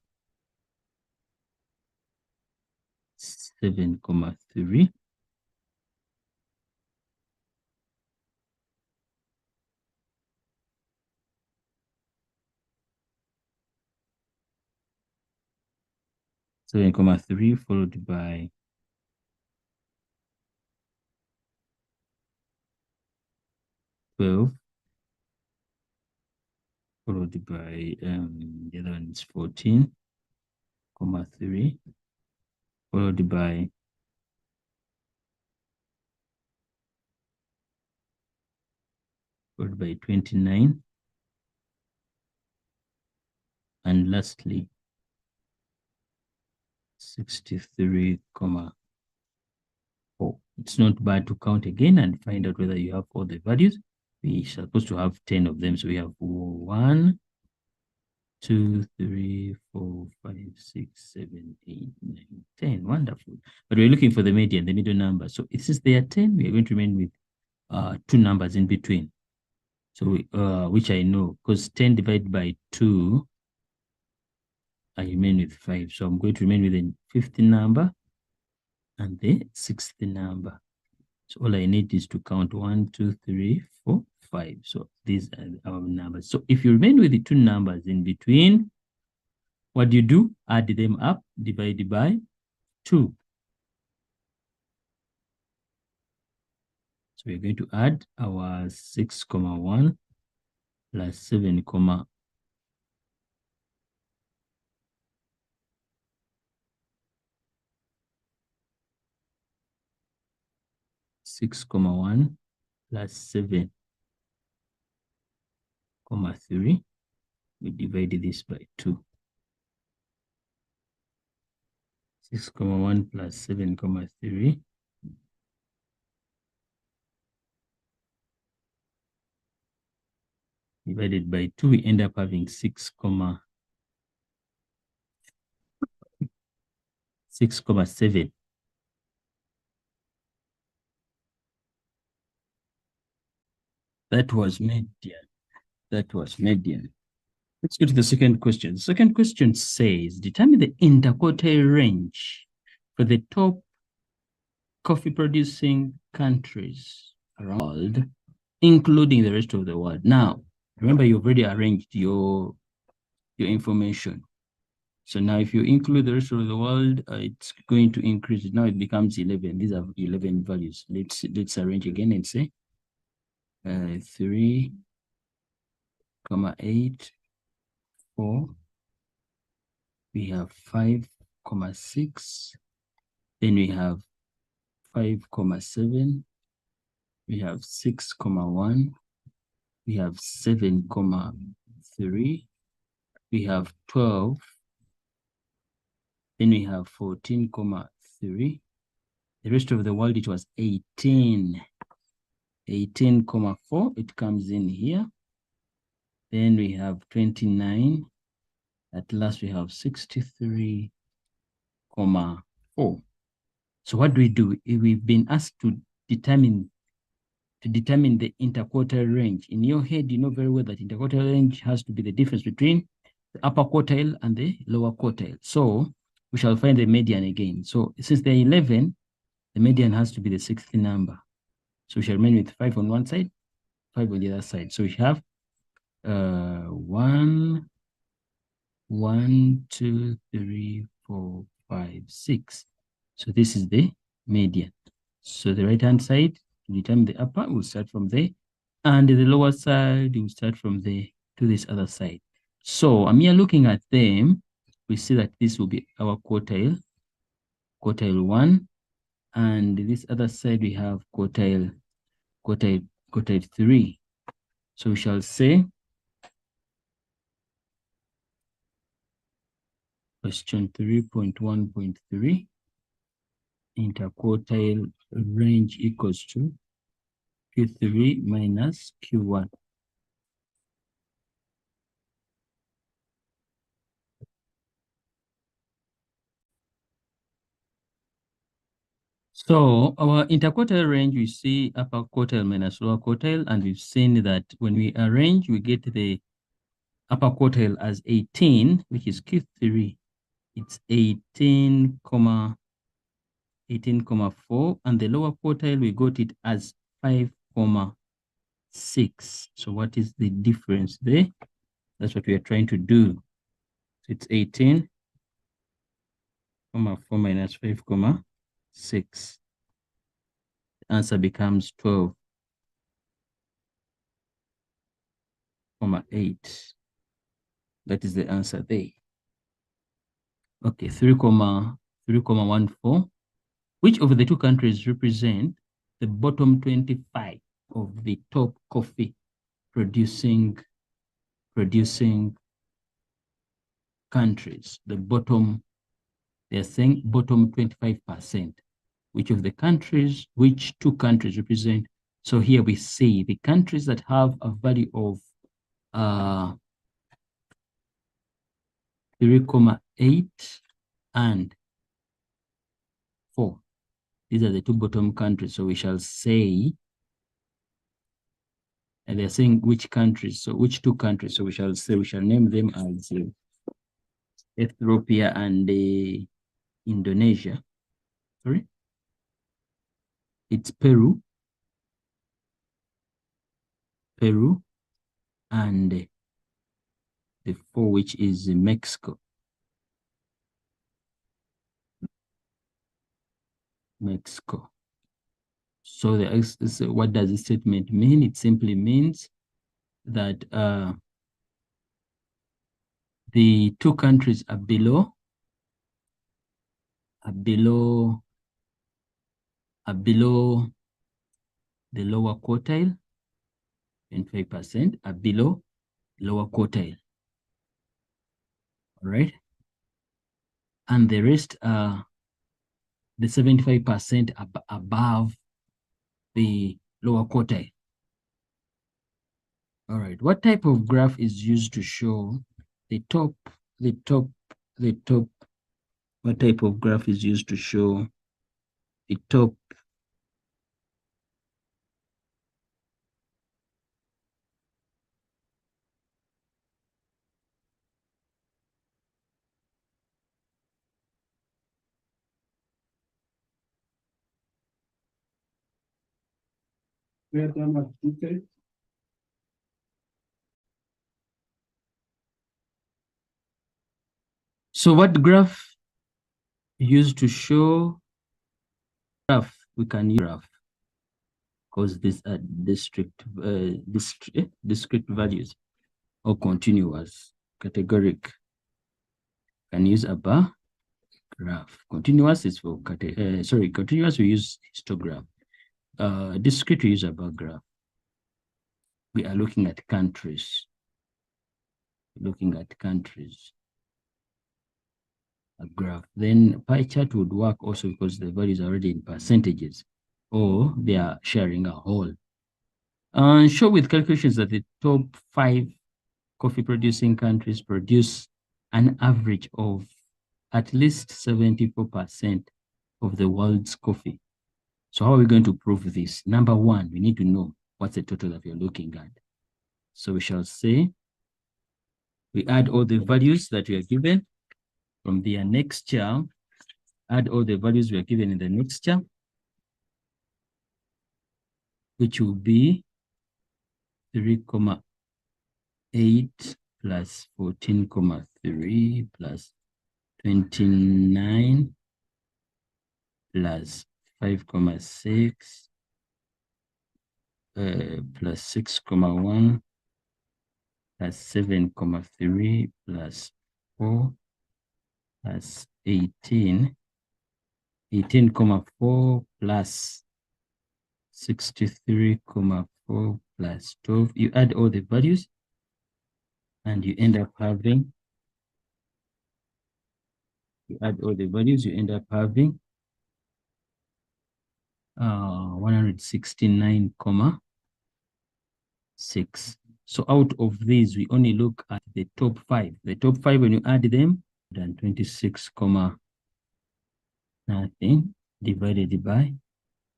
7, 3. Seven, 3, followed by 12, followed by the other one is 14, 3, followed by 29, and lastly 63, 4. It's not bad to count again and find out whether you have all the values. We're supposed to have 10 of them. So we have 1, 2, 3, 4, 5, 6, 7, 8, 9, 10. Wonderful. But we're looking for the median, the middle number. So since they are 10, we are going to remain with 2 numbers in between. So which I know, because 10 divided by 2, I remain with 5. So I'm going to remain with the 50 number and the 60 number. So all I need is to count 1, 2, 3, 4, 5. So these are our numbers. So if you remain with the 2 numbers in between, what do you do? Add them up, divide by 2. So we're going to add our 6, 1 plus 7, 6, 1 plus 7, 3. We divide this by 2. 6, 1 plus 7, 3. Divided by 2, we end up having 6, 7. That was median. That was median. Let's go to the second question. The second question says, determine the interquartile range for the top coffee producing countries around the world, including the rest of the world. Now, remember, you've already arranged your information. So now if you include the rest of the world, it's going to increase. Now it becomes 11. These are 11 values. Let's arrange again and say 3, 8, 4. We have 5, 6. Then we have 5, 7. We have 6, 1. We have 7, 3. We have 12. Then we have 14, 3. The rest of the world, it was 18. 18, 4. It comes in here. Then we have 29. At last, we have 63, 4. So what do? We've been asked to determine the interquartile range. In your head, you know very well that interquartile range has to be the difference between the upper quartile and the lower quartile. So we shall find the median again. So since they're 11, the median has to be the 6th number. So we shall remain with 5 on one side, 5 on the other side. So we have 1, 2, 3, 4, 5, 6. So this is the median. So the right-hand side, to determine the upper, we'll start from there. And the lower side, we'll start from there to this other side. So I'm here looking at them. We see that this will be our quartile 1. And this other side, we have quartile 3. So we shall say, question 3.1.3, interquartile range equals to Q3 minus Q1. So our interquartile range, we see upper quartile minus lower quartile, and we've seen that when we arrange, we get the upper quartile as 18, which is Q3. It's 18,4, and the lower quartile, we got it as 5,6. So what is the difference there? That's what we are trying to do. So it's 18,4 minus 5,6. The answer becomes 12,8. That is the answer there. Okay, 3,14. Which of the two countries represent the bottom 25 of the top coffee producing countries? The bottom, they're saying bottom 25%. Which of the countries, which two countries represent? So here we see the countries that have a value of 3,8 and 4. These are the two bottom countries. So we shall say, and they're saying which countries, so which two countries. So we shall say, we shall name them as Ethiopia and Indonesia. Sorry, it's Peru, and the 4, which is Mexico. So what does this statement mean? It simply means that the two countries are below the lower quartile, 25% are below lower quartile. All right. And the rest are the 75% above the lower quartile. All right. What type of graph is used to show the top? What type of graph is used to show the top? So what graph used to show graph? We can use graph because these are discrete values or continuous, categoric. Can use a bar graph. Continuous is for continuous we use histogram. Discrete we use a bar graph. We are looking at countries. A graph. Then pie chart would work also because the value is already in percentages, or they are sharing a whole. And show with calculations that the top 5 coffee producing countries produce an average of at least 74% of the world's coffee. So how are we going to prove this? Number one, we need to know what's the total that we're looking at. So we shall say, we add all the values that we are given from the annexure, add all the values we are given in the annexure, which will be 3,8 plus 14,3 plus 29 plus 5,6 plus 6,1 plus 7,3 plus 4 plus 18, 18,4 plus 63,4 plus 12. You add all the values and you end up having, you add all the values, you end up having 169,6. So out of these, we only look at the top 5. The top 5, when you add them, then 26, nothing divided by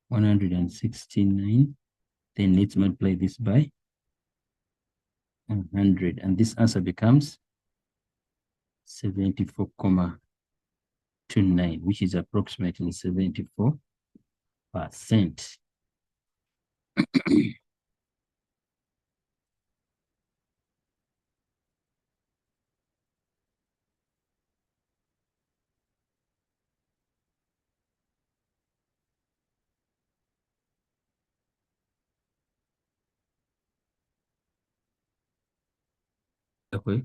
169. Then let's multiply this by 100. And this answer becomes 74,29, which is approximately 74%. Okay.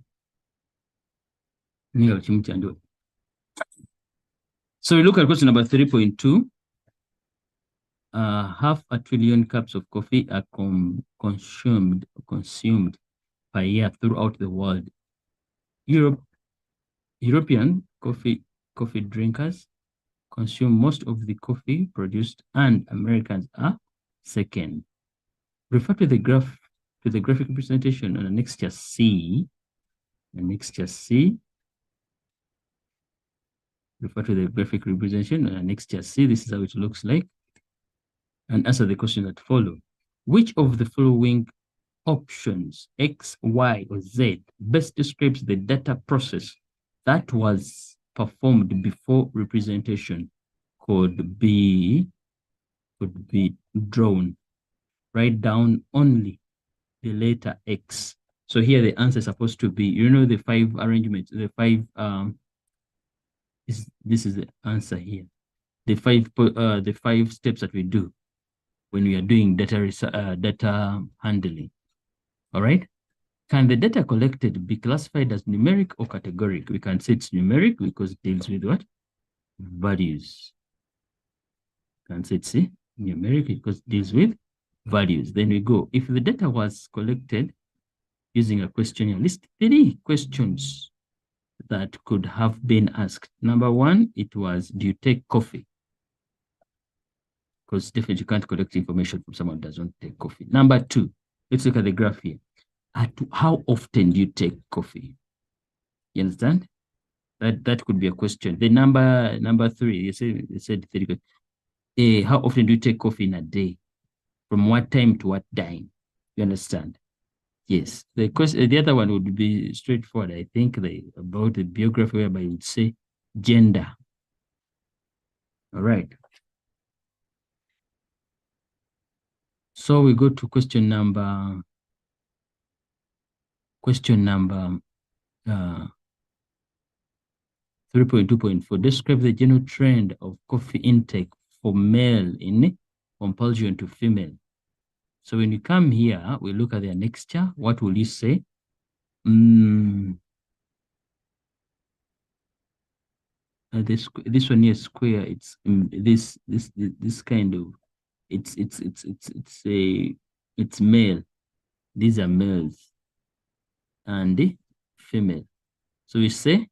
So we look at question number 3.2. Half a trillion cups of coffee are consumed per year throughout the world. European coffee drinkers consume most of the coffee produced, and Americans are second. Refer to the graphic representation on annexure C. Annexure C. Refer to the graphic representation on annexure C. This is how it looks like. And answer the question that follow. Which of the following options, X, Y, or Z, best describes the data process that was performed before representation? Could be drawn. Write down only the letter X. So here the answer is supposed to be, you know, the 5 arrangements, the 5, this is the answer here. The 5 steps that we do when we are doing data handling. All right. Can the data collected be classified as numeric or categoric? We can say it's numeric because it deals with what? Values. We can say it's numeric because it deals with values. Then we go. If the data was collected using a questionnaire, list 3 questions that could have been asked. Number 1, it was, do you take coffee? Because definitely you can't collect information from someone who doesn't take coffee. Number 2, let's look at the graph here. How often do you take coffee? You understand? That could be a question. The number 3, you said 3. How often do you take coffee in a day? From what time to what time? You understand? Yes. The question, the other one would be straightforward. I think about the biography, whereby you would say gender. All right. So we go to question number 3.2.4. Describe the general trend of coffee intake for male in compulsion to female. So when you come here, we look at the annexure. What will you say? This one here square. It's this kind of. It's male. These are males and female. So we say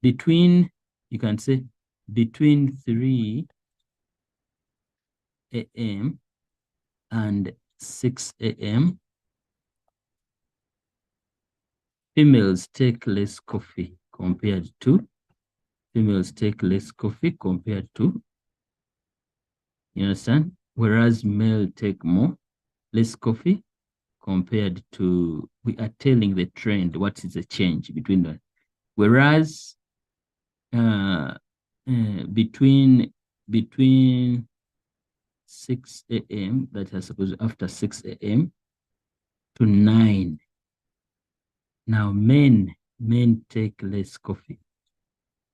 between, you can say between 3 a.m. and 6 a.m. females take less coffee compared to Females take less coffee compared to, you understand? Whereas male take less coffee compared to, we are telling the trend, what is the change between them. Whereas between 6 a.m., that is supposed after 6 a.m. to 9. Now men take less coffee.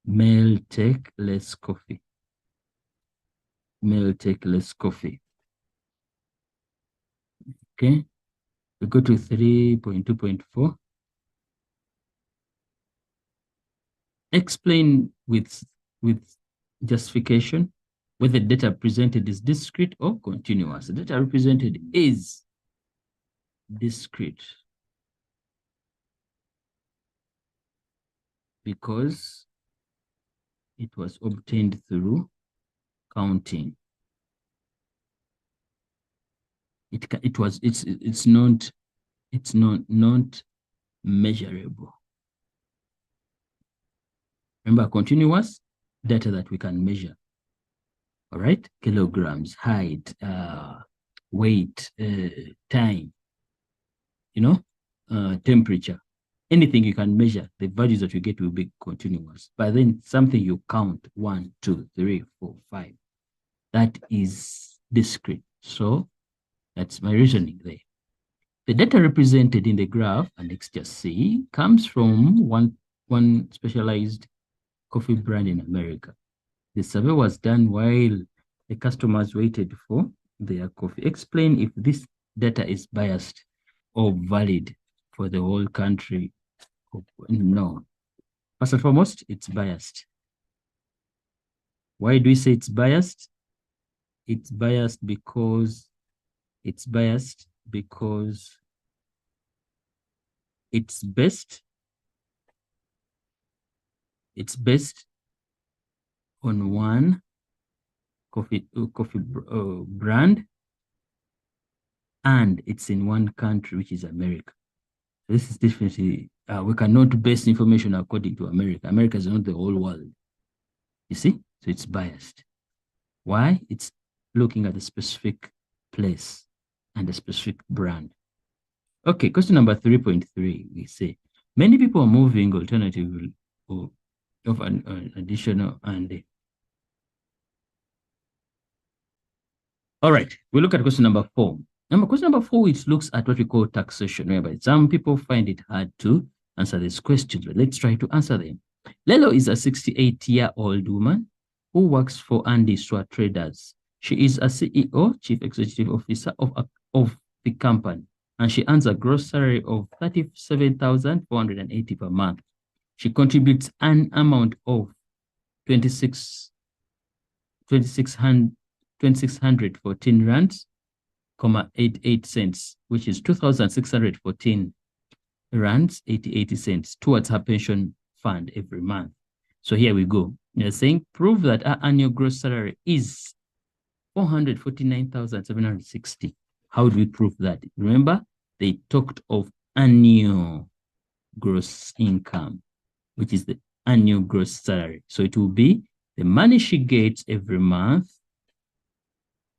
Male take less coffee. Male take less coffee. Okay. We go to 3.2.4. Explain with justification whether data presented is discrete or continuous. The data represented is discrete because it was obtained through counting. It's not measurable. Remember, continuous data that we can measure. All right, kilograms, height, weight, time, temperature, anything you can measure, the values that you get will be continuous. But then something you count, 1, 2, 3, 4, 5, that is discrete. So that's my reasoning there. The data represented in the graph, and let's just see, comes from one specialized coffee brand in America. The survey was done while the customers waited for their coffee. Explain if this data is biased or valid for the whole country. No. First and foremost, it's biased. Why do we say it's biased? It's biased because it's based on one coffee brand, and it's in one country, which is America. This is definitely, we cannot base information according to America. America is not the whole world. You see? So it's biased. Why? It's looking at a specific place and a specific brand. Okay, question number 3.3, we say, many people are moving alternatively of an additional and all right, we look at question number 4. Question number 4, it looks at what we call taxation, whereby some people find it hard to answer these questions, but let's try to answer them. Lelo is a 68-year-old woman who works for Andy Swat Traders. She is a CEO, Chief Executive Officer of the company, and she earns a gross salary of $37,480 per month. She contributes an amount of 2,614 rands, 88 cents, which is 2,614 rands, 88 cents towards her pension fund every month. So here we go. They're saying prove that our annual gross salary is 449,760. How do we prove that? Remember, they talked of annual gross income, which is the annual gross salary. So it will be the money she gets every month,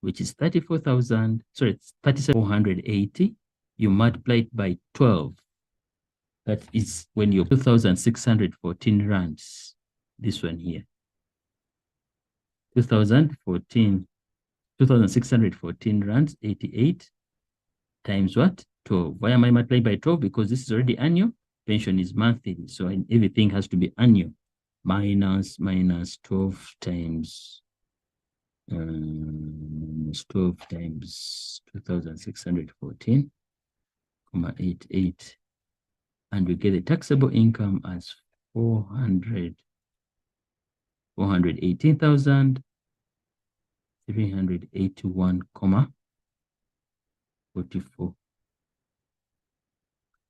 which is 37,480. You multiply it by 12. That is when you're 2,614 rands. This one here. 2,614 rands, 88 times what? 12. Why am I multiplying by 12? Because this is already annual. Pension is monthly. So everything has to be annual. Minus 12 times 12 times 2,614, 88, and we get the taxable income as 418,381,44.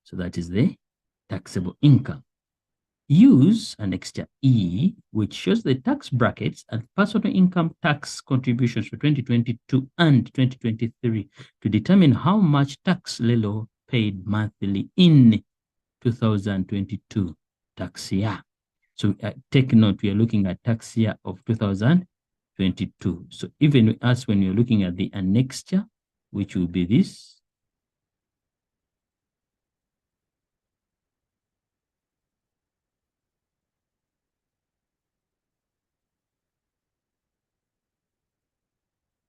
So that is the taxable income. Use an extra E, which shows the tax brackets and personal income tax contributions for 2022 and 2023 to determine how much tax Lelo paid monthly in 2022 tax year. So take note, we are looking at tax year of 2022. So even as when you're looking at the annexure, which will be this,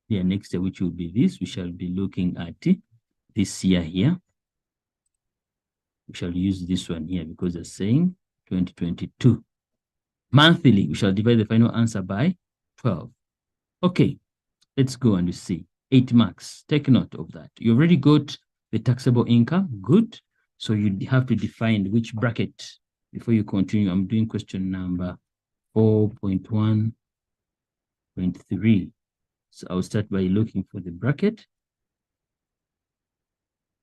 the annexure, which will be this, we shall be looking at this year here. We shall use this one here because they're saying 2022. Monthly, we shall divide the final answer by 12. Okay, let's go and see. 8 marks. Take note of that. You already got the taxable income. Good. So you have to define which bracket before you continue. I'm doing question number 4.1.3. So I'll start by looking for the bracket.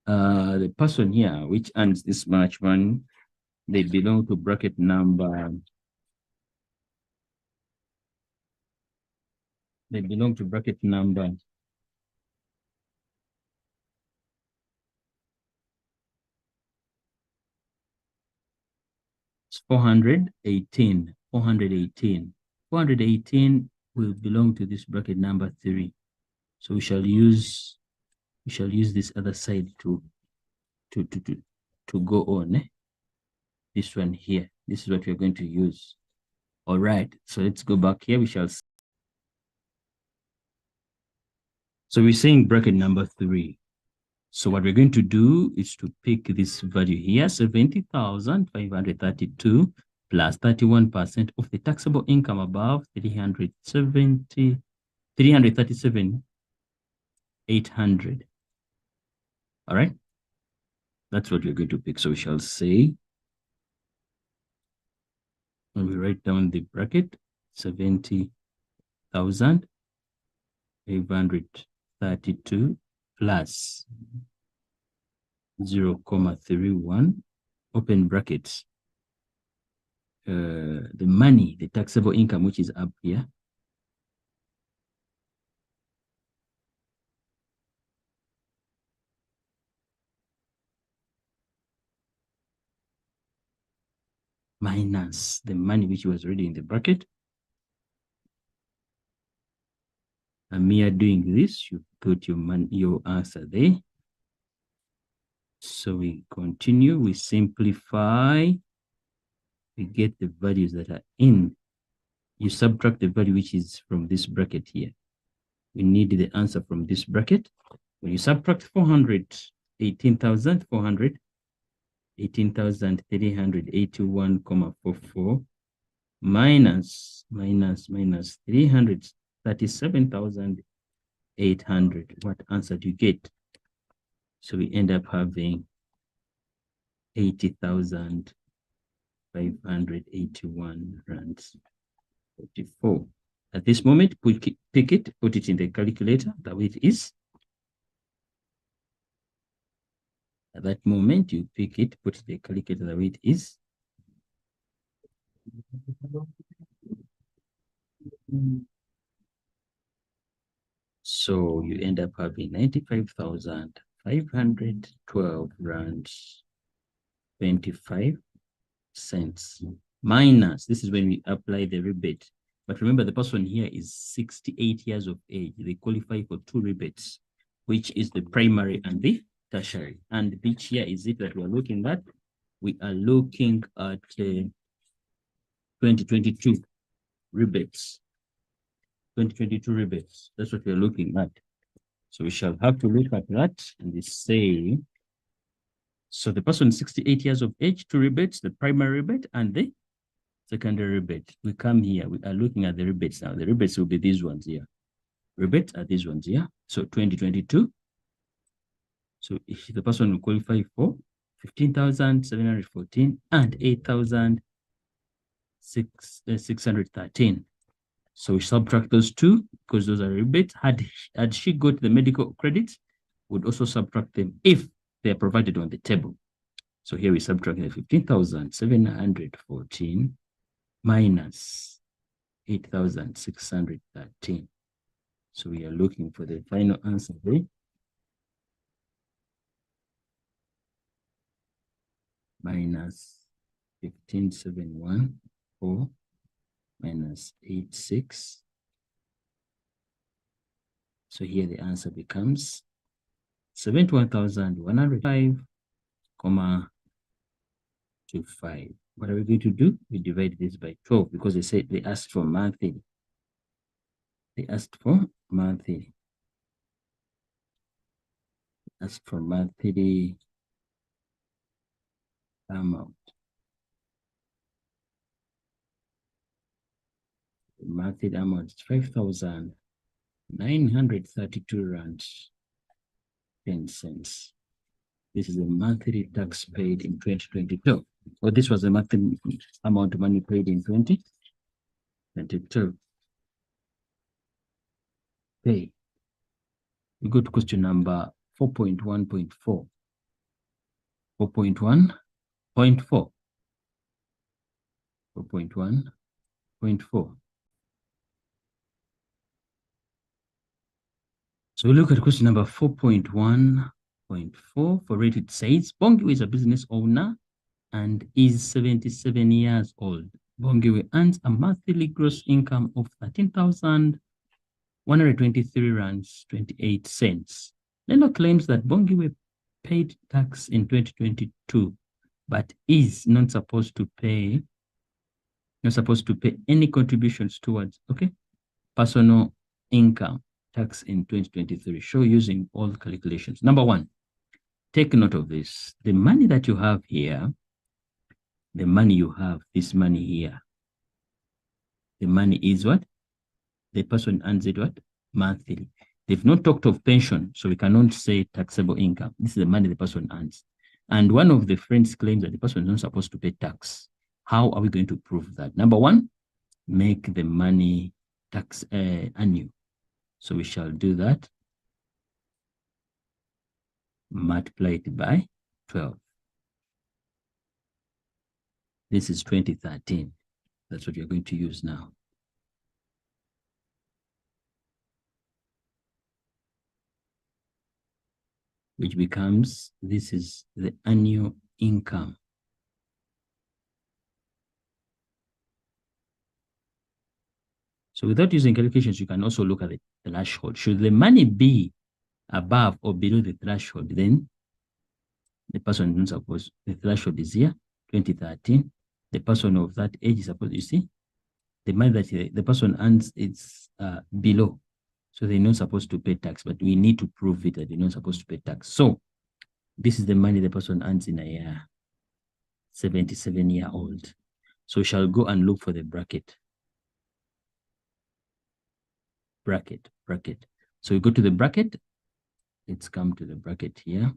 The person here which earns this much money, they belong to bracket number. They belong to bracket number 418. 418. 418 will belong to this bracket number 3. So we shall use this other side to go on. This one here. This is what we're going to use. All right. So let's go back here. We shall. So we're saying bracket number 3. So what we're going to do is to pick this value here, 70,532 plus 31% of the taxable income above 337,800. All right. That's what we're going to pick. So we shall say, when we write down the bracket, 70,532 plus 0.31, open brackets, the money, the taxable income, which is up here, minus the money which was already in the bracket. And me doing this, you put your answer there. So we continue, we simplify, we get the values that are in. You subtract the value which is from this bracket here. We need the answer from this bracket. When you subtract 418,400, 18,381.44 minus 337,800. What answer do you get? So we end up having 80,581 rands 44. At this moment, pick it, put it in the calculator, the way it is. At that moment, you pick it, put it in the calculator, the way it is. So you end up having 95,512 rands 25 cents minus, this is when we apply the rebate. But remember, the person here is 68 years of age. They qualify for 2 rebates, which is the primary and the tertiary. And which year is it that we're looking at? We are looking at 2022 rebates. 2022 rebates. That's what we're looking at. So we shall have to look at that and they say, so the person 68 years of age, 2 rebates, the primary rebate and the secondary rebate. We come here, we are looking at the rebates now. The rebates will be these ones here. Rebates are these ones here. So 2022. So if the person will qualify for 15,714 and 8,613. So we subtract those 2 because those are rebates. Had she got the medical credits, would also subtract them if they are provided on the table. So here we subtract the 15,714 minus 8,613. So we are looking for the final answer there. Minus 1571 4 minus 86. So here the answer becomes 71,105.25. What are we going to do? We divide this by 12 because they said they asked for monthly. They asked for monthly. Asked for monthly amount. The monthly amount is 5,932 rand 10 cents. This is the monthly tax paid in 2022. Or this was the monthly amount of money paid in 2022. Okay. We go to question number 4.1.4. 4.1.4. 4.1.4. So we look at question number 4.1.4. For it, it says Bongiwe is a business owner and is 77 years old. Bongiwe earns a monthly gross income of 13,123 rands 28 cents. Leno claims that Bongiwe paid tax in 2022, but is not supposed to pay any contributions towards personal income tax in 2023. Show using all calculations. Number one, take note of this. The money that you have here, the money you have, this money here, the money is what? The person earns it what? Monthly. They've not talked of pension, so we cannot say taxable income. This is the money the person earns. And one of the friends claims that the person is not supposed to pay tax. How are we going to prove that? Number one, make the money tax annual. So we shall do that. Multiply it by 12. This is 2013. That's what you're going to use now. Which becomes, this is the annual income. So without using calculations, you can also look at the threshold. Should the money be above or below the threshold, then the person is supposed, the threshold is here, 2013. The person of that age is supposed, you see, the money that the person earns is below. So they're not supposed to pay tax, but we need to prove it that they're not supposed to pay tax. So this is the money the person earns in a year, 77-year-old. So we shall go and look for the bracket. Bracket. So we go to the bracket. Let's come to the bracket here.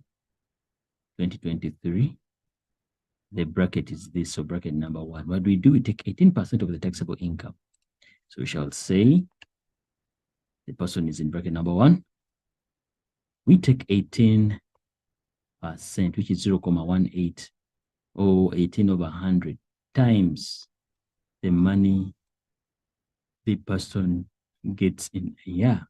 2023. The bracket is this, so bracket number one. What do? We take 18% of the taxable income. So we shall say the person is in bracket number one. We take 18%, which is 0.18, or 18 over 100, times the money the person gets in a year.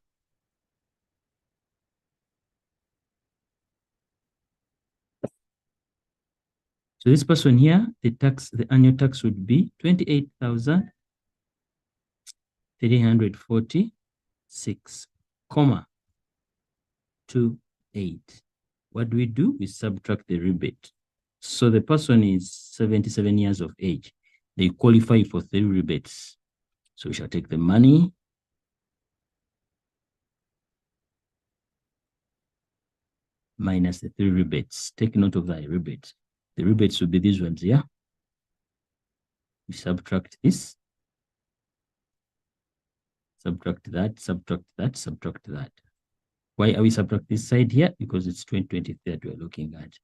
So this person here, the annual tax would be 28,346.28. What do? We subtract the rebate. So the person is 77 years of age. They qualify for 3 rebates. So we shall take the money minus the 3 rebates. Take note of the rebates. The rebates will be these ones here. We subtract this. Subtract that, subtract that, subtract that. Why are we subtract this side here? Because it's 2023 that we're looking at.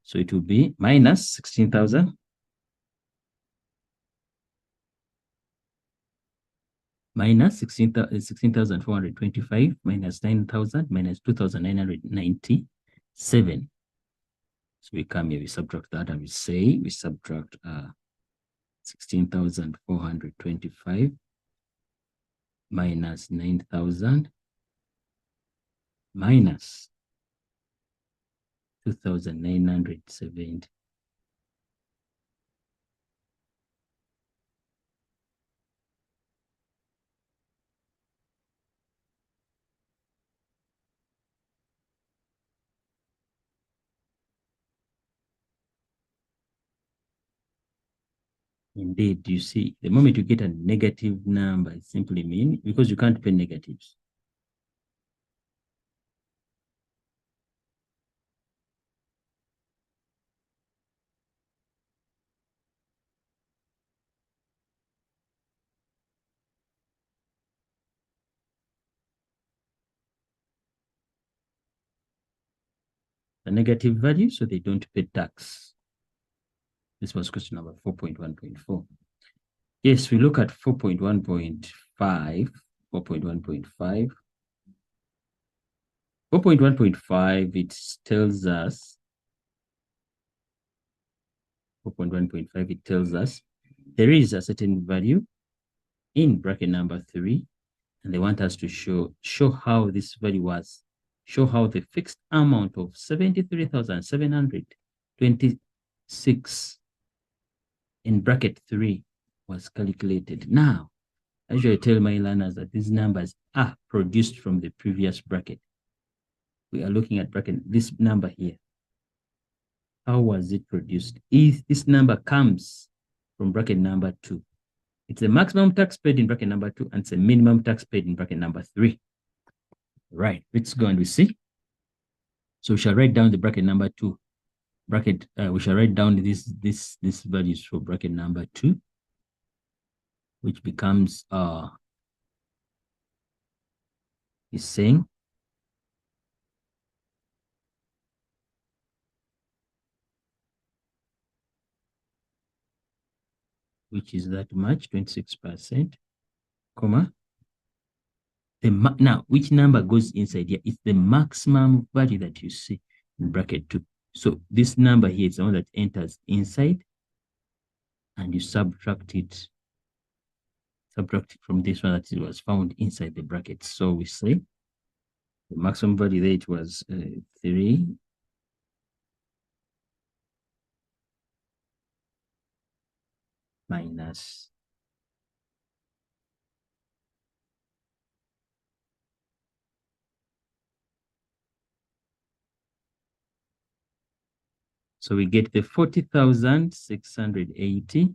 So it will be minus 16,000. Minus 16,425 minus 9,000 minus 2,997. So we come here, we subtract that, and we say we subtract 16,425 minus 9,000 minus 2,970. Indeed, you see, the moment you get a negative number, it simply means because you can't pay negatives. A negative value, so they don't pay tax. This was question number 4.1.4. Yes, we look at 4.1.5, 4.1.5. 4.1.5, it tells us, 4.1.5, it tells us there is a certain value in bracket number 3, and they want us to show how this value was, show how the fixed amount of 73,726 in bracket 3 was calculated. Now, I usually tell my learners that these numbers are produced from the previous bracket. We are looking at bracket, this number here. How was it produced? If this number comes from bracket number 2, it's the maximum tax paid in bracket number 2 and it's the minimum tax paid in bracket number 3. Right, let's go and we see. So we shall write down the bracket number 2. Bracket, we shall write down this values for bracket number 2, which becomes is saying which is that much, 26%, comma. Now, which number goes inside here? It's the maximum value that you see in bracket 2. So this number here is the one that enters inside, and you subtract it from this one that it was found inside the bracket. So we say the maximum value there, it was 3 minus so we get the 40,680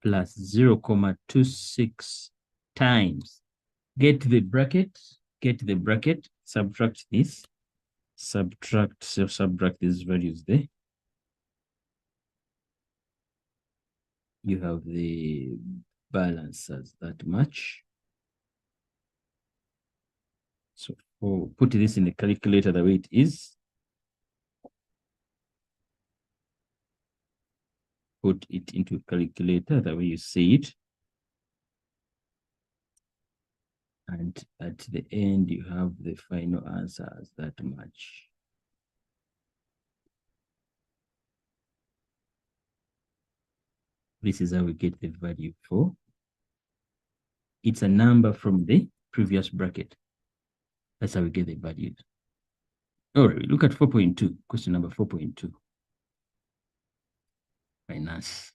plus 0.26 times. Get the bracket, subtract this, subtract these values there. You have the balance as that much. So put this in the calculator the way it is. Put it into a calculator the way you see it. And at the end, you have the final answer as that much. This is how we get the value for. It's a number from the previous bracket. That's how we get the values. All right, look at 4.2, question number 4.2. Finance.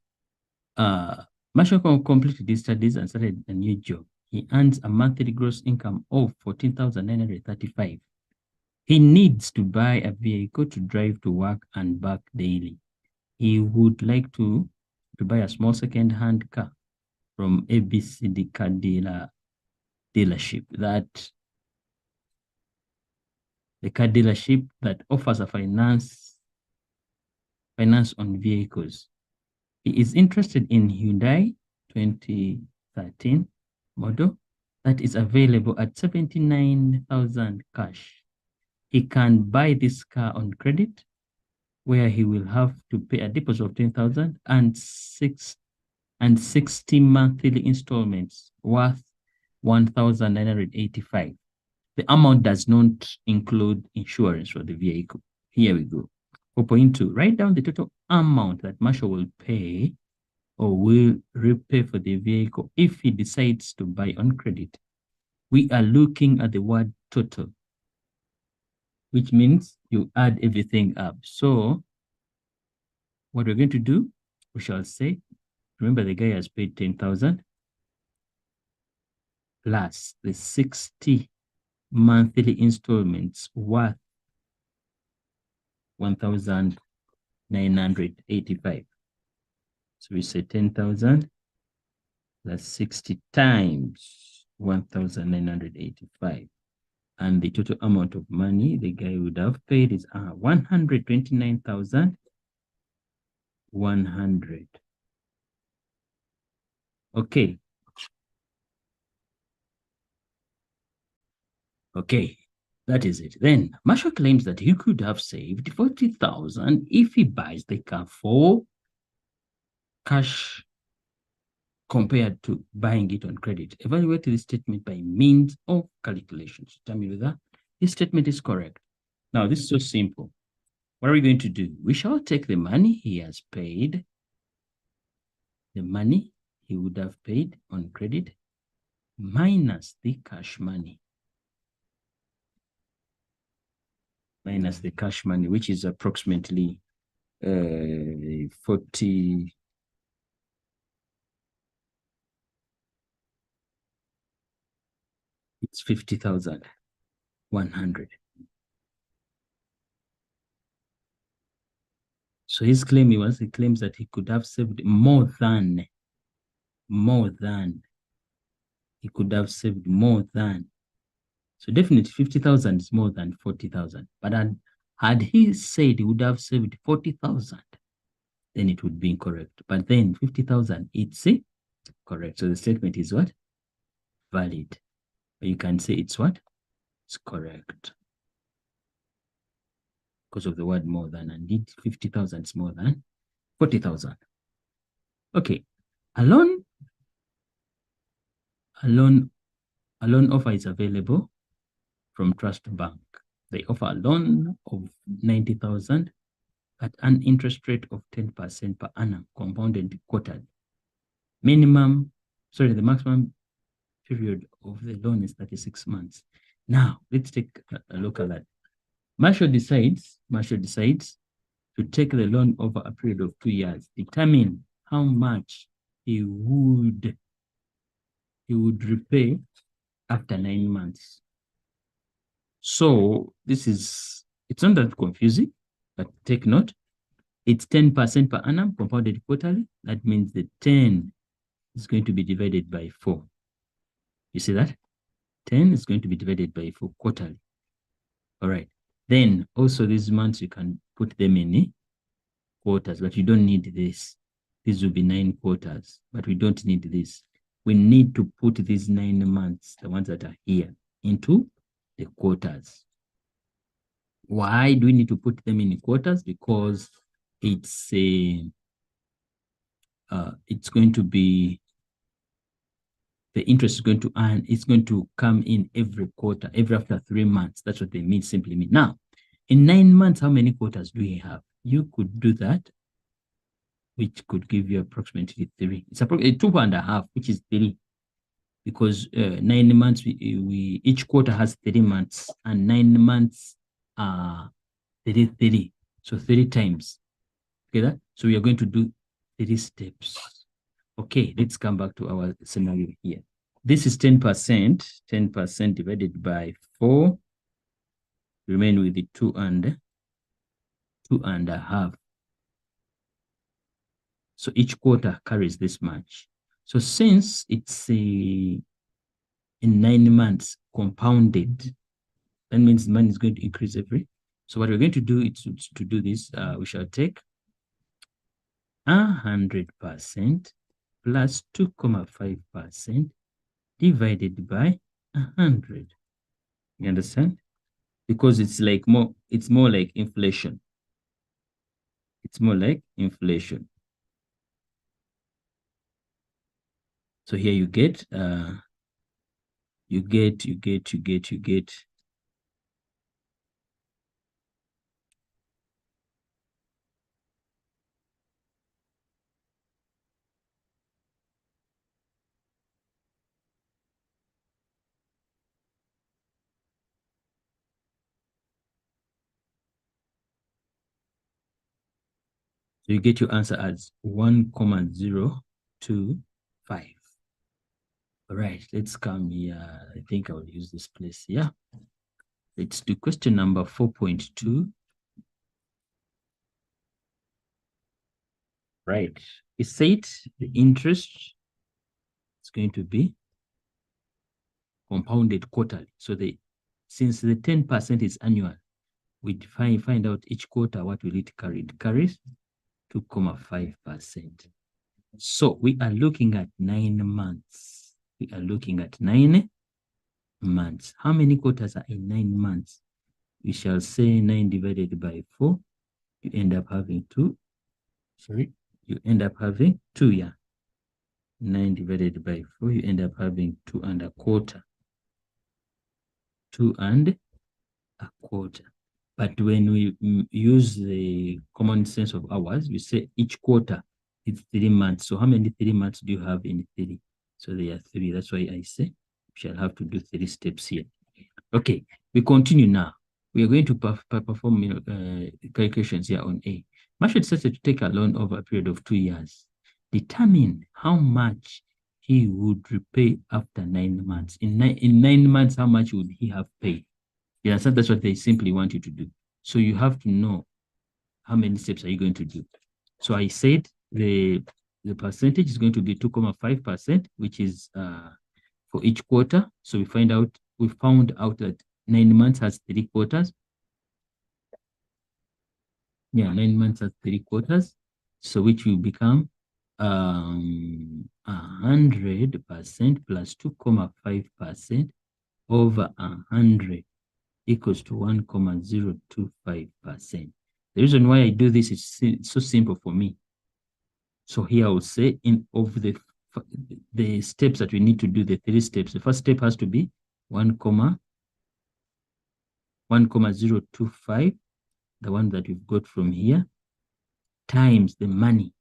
Marshall completed his studies and started a new job. He earns a monthly gross income of 14,935. He needs to buy a vehicle to drive to work and back daily. He would like to buy a small second-hand car from ABCD car dealership the car dealership that offers a finance on vehicles. He is interested in Hyundai 2013 model that is available at 79,000 cash. He can buy this car on credit, where he will have to pay a deposit of 10,000 and 60 monthly installments worth 1,985. The amount does not include insurance for the vehicle. Here we go. 4.2, write down the total amount that Marshall will pay or will repay for the vehicle if he decides to buy on credit. We are looking at the word total, which means you add everything up. So what we're going to do, we shall say, remember the guy has paid 10,000 plus the 60 monthly installments worth 1,985. So we say 10,000 plus 60 times 1,985. And the total amount of money the guy would have paid is 129,100. Okay. Okay, that is it. Then Marshall claims that he could have saved 40,000 if he buys the car for cash compared to buying it on credit. Evaluate this statement by means of calculations. Tell me whether this statement is correct. Now, this is so simple. What are we going to do? We shall take the money he has paid, the money he would have paid on credit, minus the cash money. Minus the cash money, which is approximately 40. It's 50,100. So his claim he claims that he could have saved more than. He could have saved more than. So definitely 50,000 is more than 40,000. But had he said he would have saved 40,000, then it would be incorrect. But then 50,000, it's correct. So the statement is what? Valid. But you can say it's what? It's correct. Because of the word more than. Indeed, 50,000 is more than 40,000. Okay. A loan offer is available from Trust Bank. They offer a loan of 90,000 at an interest rate of 10% per annum, compounded quarterly. The maximum period of the loan is 36 months. Now, let's take a look at that. Marshall decides to take the loan over a period of 2 years, determine how much he would repay after 9 months. So it's not that confusing, but take note. It's 10% per annum compounded quarterly. That means the 10 is going to be divided by 4. You see that? 10 is going to be divided by 4 quarterly. All right. Then also these months, you can put them in quarters, but you don't need this. This will be 9 quarters, but we don't need this. We need to put these 9 months, the ones that are here, into the quarters. Why do we need to put them in quarters? Because it's going to be, the interest is going to earn, it's going to come in every quarter, every after 3 months. That's what they simply mean. Now, in 9 months, how many quarters do we have? You could do that, which could give you approximately 3. It's approximately 2.5, which is 3. Because 9 months, we each quarter has 3 months, and 9 months are 30. So 30 times. Okay, that? So we are going to do 3 steps. Okay, let's come back to our scenario here. This is 10%. 10% divided by 4. Remain with the 2.5. So each quarter carries this much. So since it's in 9 months compounded, that means money is going to increase every. So what we're going to do is to do this, we shall take 100% plus 2.5% divided by 100. You understand? Because it's more like inflation. It's more like inflation. So here you get. So you get your answer as 1,025. All right, let's come here. I think I will use this place here. Let's do question number 4.2. Right. It said the interest is going to be compounded quarterly. So since the 10% is annual, we find out each quarter what will it carry. It carries 2.5%. So we are looking at 9 months. We are looking at 9 months. How many quarters are in 9 months? We shall say 9 divided by 4. You end up having 2. Sorry, you end up having 2, yeah. 9 divided by 4, you end up having 2.25. 2.25. But when we use the common sense of hours, we say each quarter is 3 months. So how many 3 months do you have in 3? So there are 3. That's why I say we shall have to do 3 steps here. Okay, we continue now. We are going to perform calculations here on A. Marshall decided to take a loan over a period of 2 years. Determine how much he would repay after 9 months. In 9 months, how much would he have paid? Yeah, so that's what they simply want you to do. So you have to know how many steps are you going to do. So I said the percentage is going to be 2.5%, which is for each quarter. So we found out that 9 months has 3 quarters. Yeah, 9 months has 3 quarters. So which will become 100% plus 2.5% over 100 equals to 1.025%. The reason why I do this is so simple for me. So here I will say of the steps that we need to do, the 3 steps, the first step has to be 1.025, the one that we've got from here, times the money.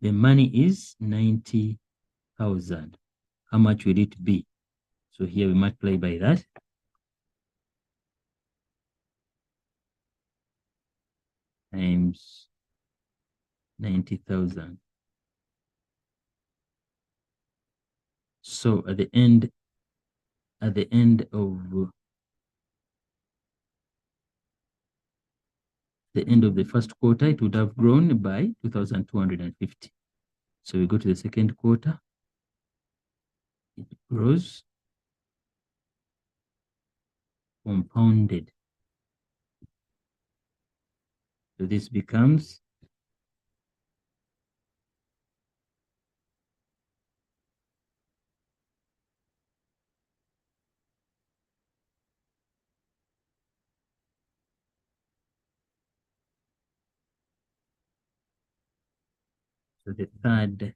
The money is 90,000. How much will it be? So here we multiply by that. Times 90,000. So at the end of the first quarter, it would have grown by 2,250. So we go to the second quarter, it grows compounded. So this becomes so the third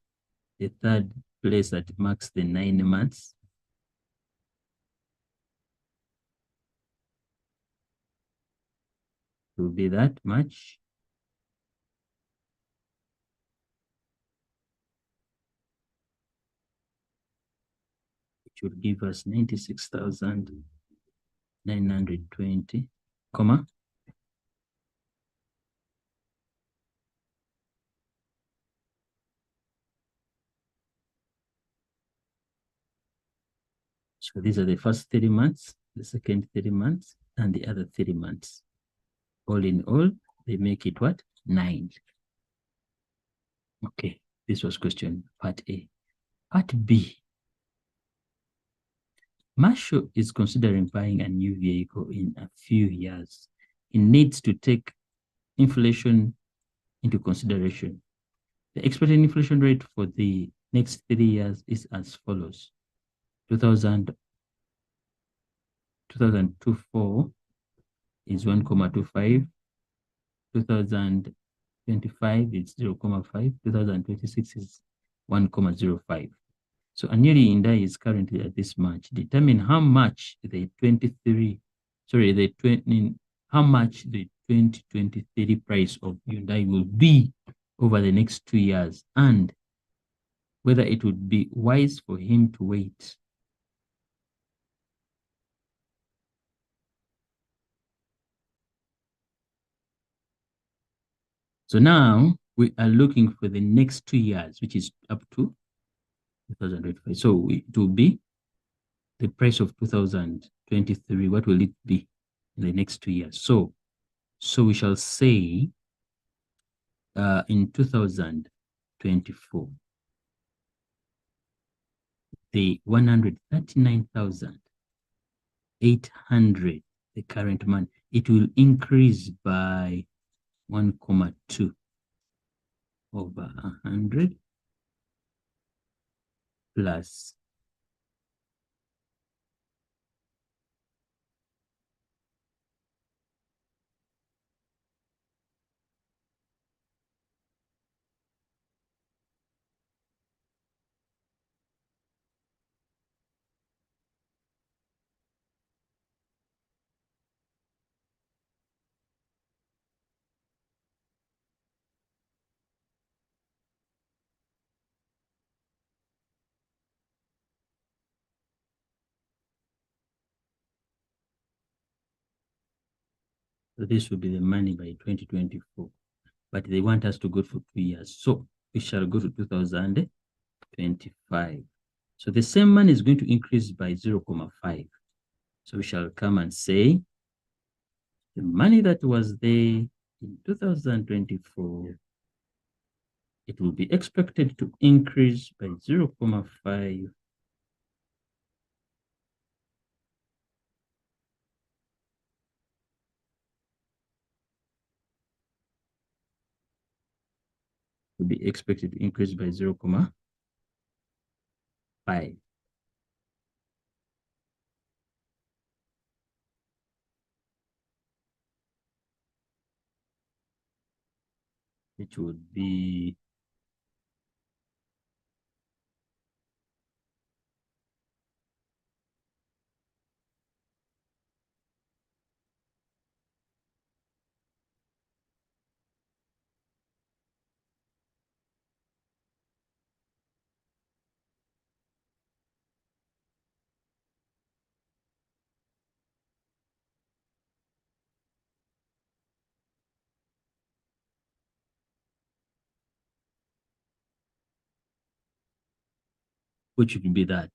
place that marks the 9 months will be that much. It will give us 96,920, comma. So these are the first 3 months, the second 3 months, and the other 3 months. All in all, they make it what? 9. Okay, this was question part A. Part B. Marshall is considering buying a new vehicle in a few years. He needs to take inflation into consideration. The expected inflation rate for the next 3 years is as follows. 2024 is 1.25. 2025 is 0.5. 2026 is 1.05. So annually in Hyundai is currently at this much. Determine how much the 2023 price of Hyundai will be over the next 2 years, and whether it would be wise for him to wait. So now we are looking for the next 2 years, which is up to 2025. So it will be the price of 2023. What will it be in the next 2 years? So we shall say in 2024, the 139,800, the current money, it will increase by 1.2 over 100 plus so this will be the money by 2024, but they want us to go for 2 years. So we shall go to 2025. So the same money is going to increase by 0.5. So we shall come and say the money that was there in 2024, it will be expected to increase by 0.5 will be expected to increase by 0.5. It would be which would be that